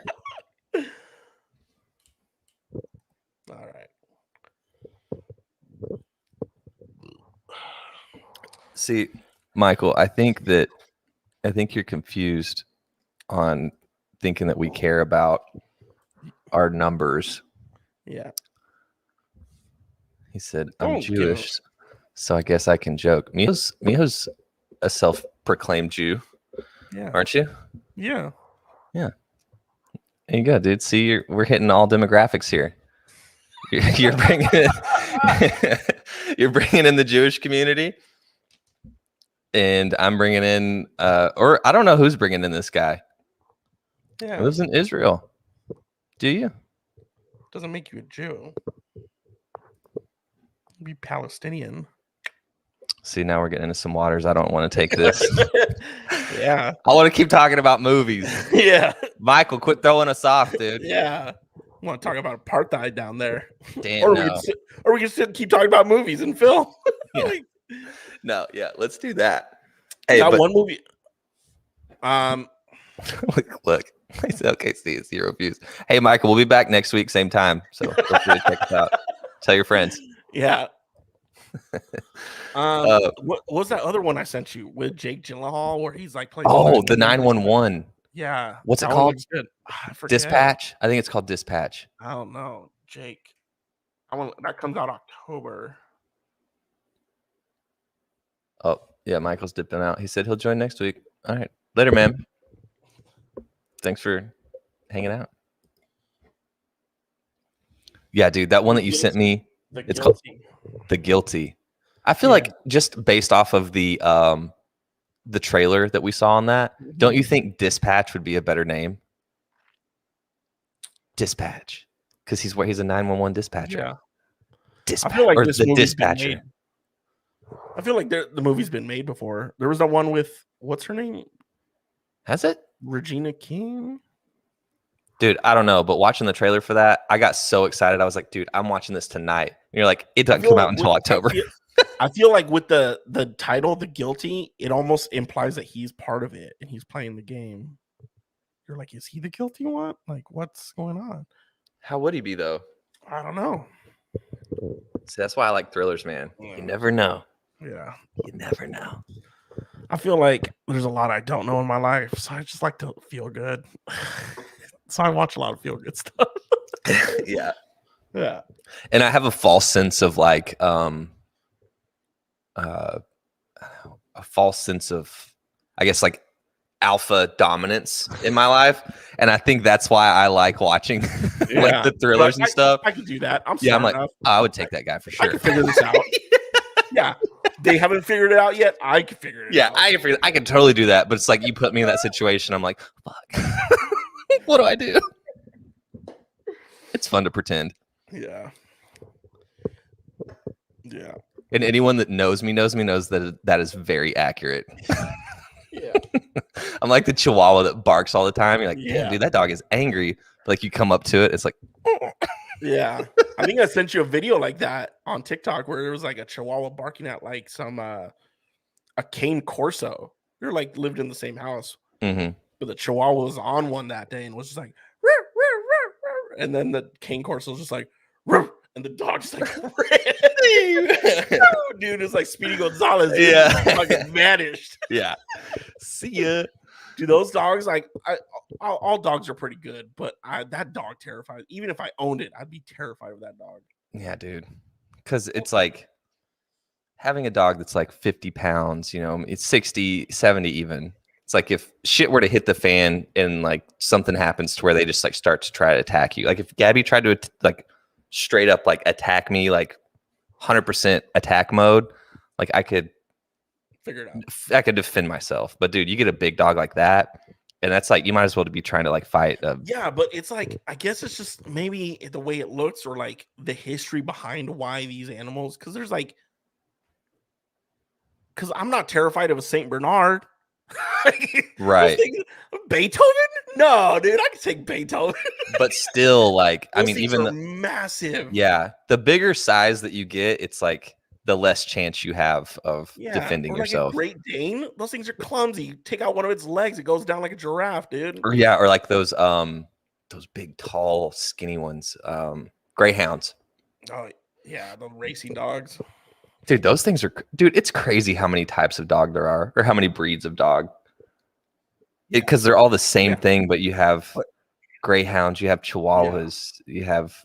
All right. See, Michael, I think you're confused on thinking that we care about our numbers. Yeah. He said, I'm Jewish, so I guess I can joke. Miho's a self-proclaimed Jew. Yeah. Aren't you? Yeah. Yeah. There you go, dude. See, we're hitting all demographics here. You're bringing you're bringing in the Jewish community, and I'm bringing in, or I don't know who's bringing in this guy. Yeah. He lives in Israel. Do you? Doesn't make you a Jew. Be Palestinian. See, now we're getting into some waters. I don't want to take this. Yeah. I want to keep talking about movies. Yeah. Michael, quit throwing us off, dude. Yeah. I want to talk about apartheid down there. Damn. Or we can still keep talking about movies and film. Yeah. No, yeah, let's do that. Hey, that one movie. Look. Okay, see, 0 views. Hey, Michael, we'll be back next week, same time. So feel free to check us out. Tell your friends. Yeah. What was that other one I sent you with Jake Gyllenhaal where he's like playing? Oh, the 911. Yeah. What's it called? Good. Dispatch. I think it's called Dispatch. I don't know, Jake. That comes out October. Oh, yeah, Michael's dipping out. He said he'll join next week. All right. Later, man. Thanks for hanging out. Yeah, dude, that one that you sent me, it's called The Guilty. I feel like just based off of the trailer that we saw on that, don't you think Dispatch would be a better name? Dispatch, because he's a 911 dispatcher. Yeah. Dispatch, I feel like or this the dispatcher. I feel like the movie's been made before. There was that one with what's her name? Has it? Regina King. Dude, I don't know, but watching the trailer for that, I got so excited. I was like, dude, I'm watching this tonight. And you're like, it doesn't come out until October. I feel like with the title, The Guilty, it almost implies that he's part of it and he's playing the game. You're like, is he the guilty one? Like, what's going on? How would he be, though? I don't know. See, that's why I like thrillers, man. Yeah. You never know. Yeah. You never know. I feel like there's a lot I don't know in my life, so I just like to feel good. So I watch a lot of feel good stuff. Yeah. Yeah. And I have a false sense of like a false sense of, I guess, like alpha dominance in my life. And I think that's why I like watching like the thrillers and stuff. I can do that. I'm like, I would take that guy for sure. I can figure this out. Yeah. They haven't figured it out yet. I can figure it out. Yeah, I can totally do that. But it's like you put me in that situation. I'm like, fuck. What do I do? It's fun to pretend. Yeah. Yeah. And anyone that knows me knows that is very accurate. Yeah. I'm like the Chihuahua that barks all the time. You're like, Yeah. damn, dude, that dog is angry. But like you come up to it, it's like, Yeah. I think I sent you a video like that on TikTok where there was like a Chihuahua barking at like some a cane Corso. They're like lived in the same house. mm-hmm. But the Chihuahua was on one that day and was just like, "Rrr, rrr, rrr, rrr," and then the cane Corso was just like, "Rrr," and the dog just like ran. Dude, it's like Speedy Gonzalez. Dude. Yeah. Fucking vanished. Yeah. See ya. Dude, those dogs, like, all dogs are pretty good, but that dog terrifies. Even if I owned it, I'd be terrified of that dog. Yeah, dude. Because it's like having a dog that's like 50 pounds, you know, it's 60, 70 even. It's like if shit were to hit the fan and like something happens to where they just like start to try to attack you. Like if Gabby tried to like straight up like attack me, like 100% attack mode, like I could figure it out. I could defend myself. But dude, you get a big dog like that, and that's like you might as well be trying to like fight. Yeah, but it's like I guess it's just maybe the way it looks or like the history behind why these animals. Because there's like, because I'm not terrified of a Saint Bernard. Right. Beethoven? No, dude, I can take Beethoven. But still, like, I mean, even the massive. Yeah, the bigger size that you get, it's like the less chance you have of defending yourself. A Great Dane, those things are clumsy. Take out one of its legs, it goes down like a giraffe, dude. Or yeah, or like those big, tall, skinny ones, greyhounds. Oh yeah, the racing dogs. Dude, those things are, dude, it's crazy how many types of dog there are, or how many breeds of dog. Because they're all the same thing, but you have greyhounds, you have chihuahuas, you have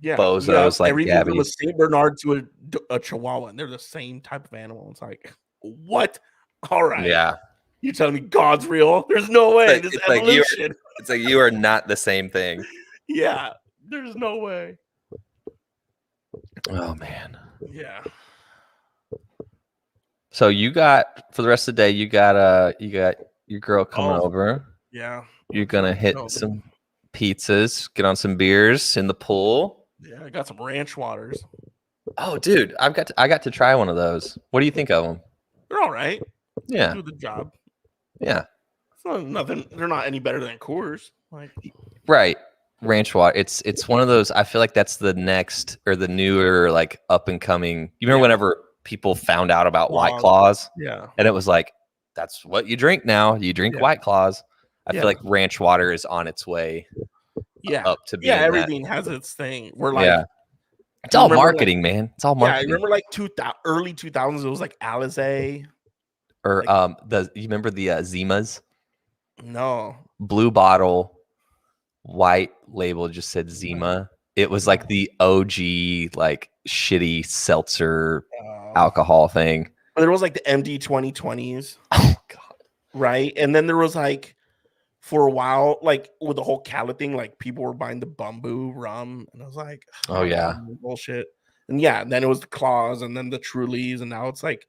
bozos like everything Gabby. from a Saint Bernard to a chihuahua, and they're the same type of animal. It's like, what? All right. Yeah. You're telling me God's real? There's no way. This evolution. It's like you are not the same thing. Yeah. There's no way. Oh man. Yeah. So you got for the rest of the day, you got your girl coming over. Yeah. You're gonna hit some pizzas, get on some beers in the pool. Yeah, I got some ranch waters. Oh, dude, I got to try one of those. What do you think of them? They're all right. Yeah. They do the job. Yeah. It's not nothing. They're not any better than Coors. Like right. Ranch water. It's one of those. I feel like that's the next or the newer like up and coming. You remember whenever people found out about White Claws? Yeah. And it was like, that's what you drink now. You drink White Claws. I feel like ranch water is on its way. Up to being everything has its thing. We're like, it's all marketing, man. It's all marketing. Yeah, I remember like early 2000s. It was like Alizé. Or you remember the Zimas? No. Blue bottle, white label just said Zima. It was like the OG like shitty seltzer alcohol thing. There was like the MD 2020s. Oh god. Right? And then there was like for a while, like with the whole Cali thing, like people were buying the Bumbu rum, and I was like, oh yeah, bullshit. And then it was the Claws, and then the Trulies, and now it's like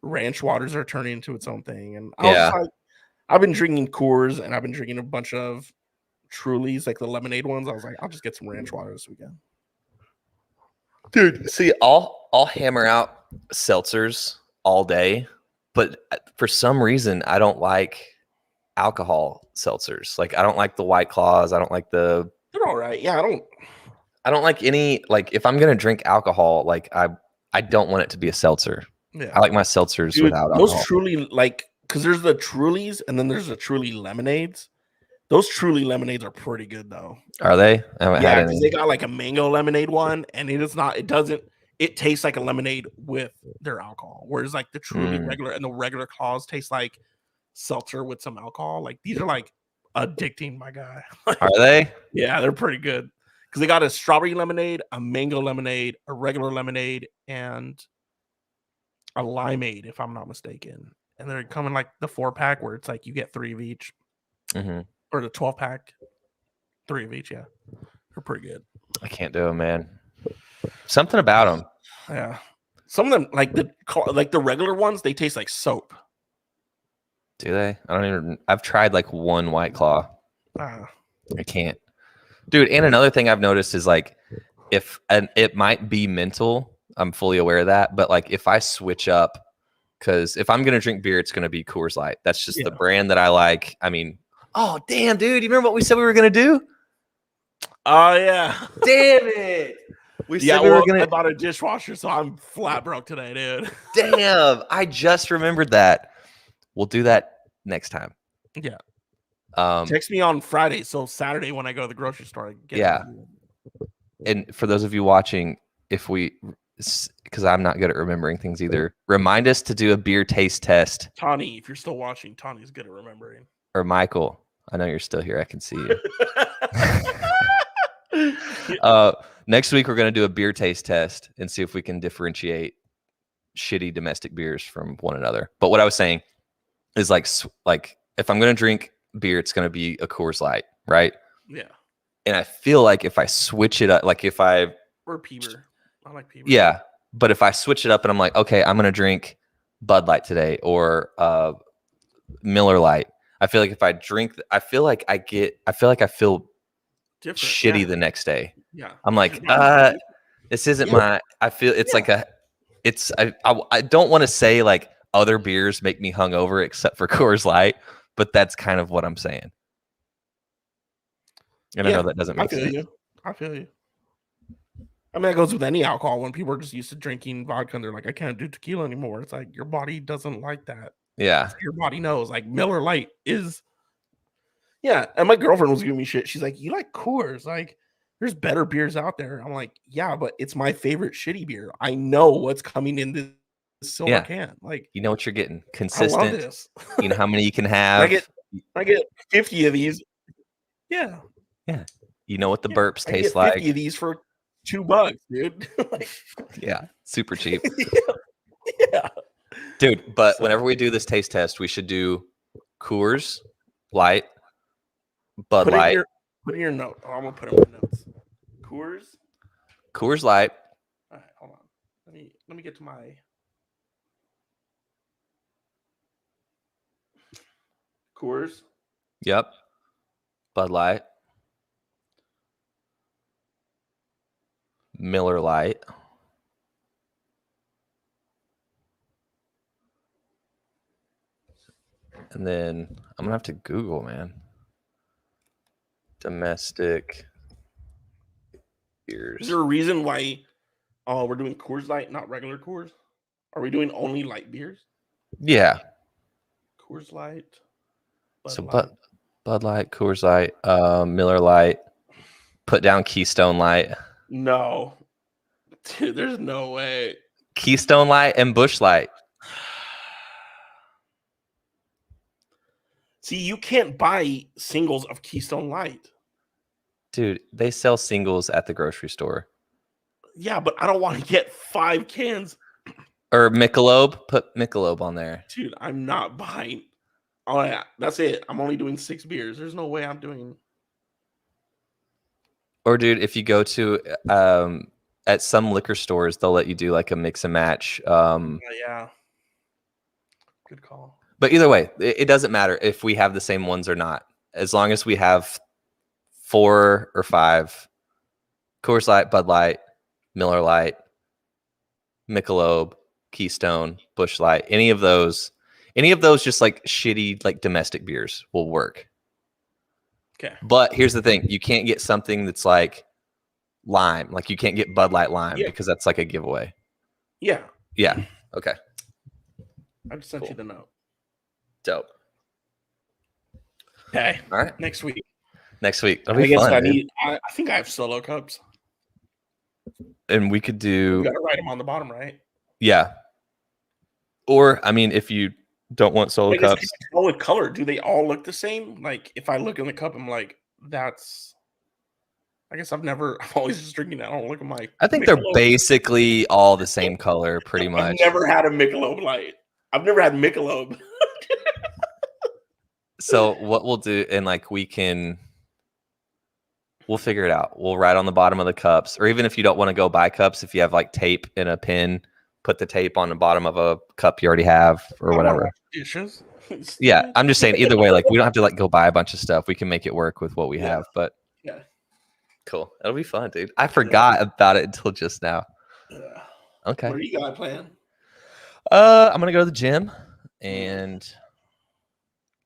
ranch waters are turning into its own thing. And I was like, I've been drinking Coors, and I've been drinking a bunch of Trulies, like the lemonade ones. I was like, I'll just get some ranch water this weekend. Dude, see, I'll hammer out seltzers all day, but for some reason I don't like alcohol seltzers. Like I don't like the White Claws. I don't like the. They're all right. Yeah, I don't like any. Like if I'm gonna drink alcohol, like I don't want it to be a seltzer. Yeah, I like my seltzers without alcohol. Those Truly, like, because there's the Trulies and then there's the Truly lemonades. Those Truly lemonades are pretty good though. Are they? I haven't had any. They got like a mango lemonade one, and it tastes like a lemonade with their alcohol. Whereas like the Truly regular and the regular Claws taste like seltzer with some alcohol. Like these are like addicting, my guy. Are they? Yeah, they're pretty good. Because they got a strawberry lemonade, a mango lemonade, a regular lemonade, and a limeade, if I'm not mistaken. And they're coming like the 4-pack where it's like you get 3 of each. Or the 12-pack, 3 of each. Yeah, they're pretty good. I can't do them, man. Something about them. Yeah. Some of them, like the regular ones, they taste like soap. Do they? I don't even. I've tried like one White Claw. Uh, I can't, dude. And another thing I've noticed is like, and it might be mental. I'm fully aware of that, but like if I switch up, because if I'm gonna drink beer, it's gonna be Coors Light. That's just the brand that I like. I mean, oh damn, dude, you remember what we said we were gonna do? Oh yeah, damn it. We said I bought a dishwasher, so I'm flat broke today, dude. Damn, I just remembered that. We'll do that next time. Yeah. Text me on Friday, so Saturday when I go to the grocery store. And for those of you watching, because I'm not good at remembering things either, remind us to do a beer taste test. Tawny, if you're still watching, Tawny's good at remembering. Or Michael, I know you're still here. I can see you. Next week, we're going to do a beer taste test and see if we can differentiate shitty domestic beers from one another. But what I was saying is like if I'm going to drink beer, it's going to be a Coors Light, right? Yeah. And I feel like if I switch it up, like if I or Peeber, I like Peeber. Yeah, but if I switch it up and I'm like, okay, I'm going to drink Bud Light today or Miller Light. I feel like if I drink, I feel like I feel different, shitty the next day. Yeah. I'm like, this isn't my, I feel it's like I don't want to say like other beers make me hungover except for Coors Light, but that's kind of what I'm saying. And I know that doesn't make sense. I feel you. I mean, that goes with any alcohol. When people are just used to drinking vodka and they're like, I can't do tequila anymore. It's like your body doesn't like that. Yeah. Your body knows. Like Miller Lite is. Yeah. And my girlfriend was giving me shit. She's like, you like Coors? Like, there's better beers out there. I'm like, yeah, but it's my favorite shitty beer. I know what's coming in this silver can. Like, you know what you're getting. Consistent. I love this. You know how many you can have. I get 50 of these. Yeah. Yeah. You know what the burps taste like. 50 of these for $2, dude. Like, yeah. Super cheap. Yeah. Dude, but whenever we do this taste test, we should do Coors Light, Bud Light. Put in your note. Oh, I'm gonna put it in my notes. Coors Light. All right, hold on. Let me get to my Coors. Yep. Bud Light. Miller Lite. And then I'm gonna have to Google, man. Domestic beers. Is there a reason why we're doing Coors Light, not regular Coors? Are we doing only light beers? Yeah. Coors Light. Bud Light, Coors Light, Miller Lite. Put down Keystone Light. No. Dude, there's no way. Keystone Light and Busch Light. See, you can't buy singles of Keystone Light. Dude, they sell singles at the grocery store. Yeah, but I don't want to get 5 cans. Or Michelob. Put Michelob on there. Dude, I'm not buying. Oh, yeah, that's it. I'm only doing 6 beers. There's no way I'm doing. Or, dude, if you go to at some liquor stores, they'll let you do like a mix and match. Yeah. Good call. But either way, it doesn't matter if we have the same ones or not. As long as we have 4 or 5 Coors Light, Bud Light, Miller Lite, Michelob, Keystone, Busch Light, any of those just like shitty like domestic beers will work. Okay. But here's the thing. You can't get something that's like lime. Like you can't get Bud Light lime because that's like a giveaway. Yeah. Yeah. Okay. I just sent you the note. Dope. Okay. All right. Next week. That'll be fun, I think I have solo cups. And we could do. You got to write them on the bottom, right? Yeah. Or, I mean, if you don't want solo cups. What color? Do they all look the same? Like, if I look in the cup, I'm like, that's. I guess I'm always just drinking that. I don't look at my. I think Michelob. They're basically all the same color, pretty much. I've never had a Michelob Light. I've never had Michelob. So what we'll do, and like we'll figure it out. We'll write on the bottom of the cups, or even if you don't want to go buy cups, if you have like tape and a pen, put the tape on the bottom of a cup you already have or whatever. Dishes. Yeah, I'm just saying either way, like we don't have to like go buy a bunch of stuff. We can make it work with what we have. But Yeah. cool. It'll be fun, dude. I forgot about it until just now. Yeah. Okay. What do you got planned? I'm gonna go to the gym and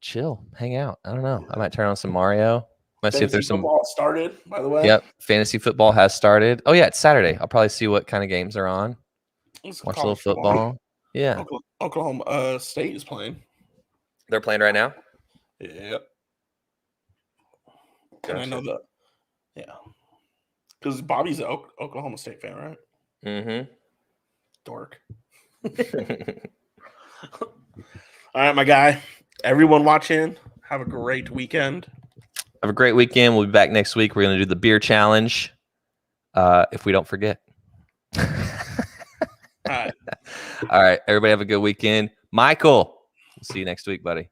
chill, hang out. I don't know. I might turn on some Mario. Might see if there's some football started, by the way. Yep, fantasy football has started. Oh yeah, it's Saturday. I'll probably see what kind of games are on. It's Watch a little football. Yeah. Oklahoma State is playing. They're playing right now? Yep. Gotcha. And I know that. Yeah. Because Bobby's an Oklahoma State fan, right? Mm-hmm. Dork. All right, my guy. Everyone watching, have a great weekend. Have a great weekend. We'll be back next week. We're going to do the beer challenge if we don't forget. All right. All right. Everybody have a good weekend. Michael, we'll see you next week, buddy.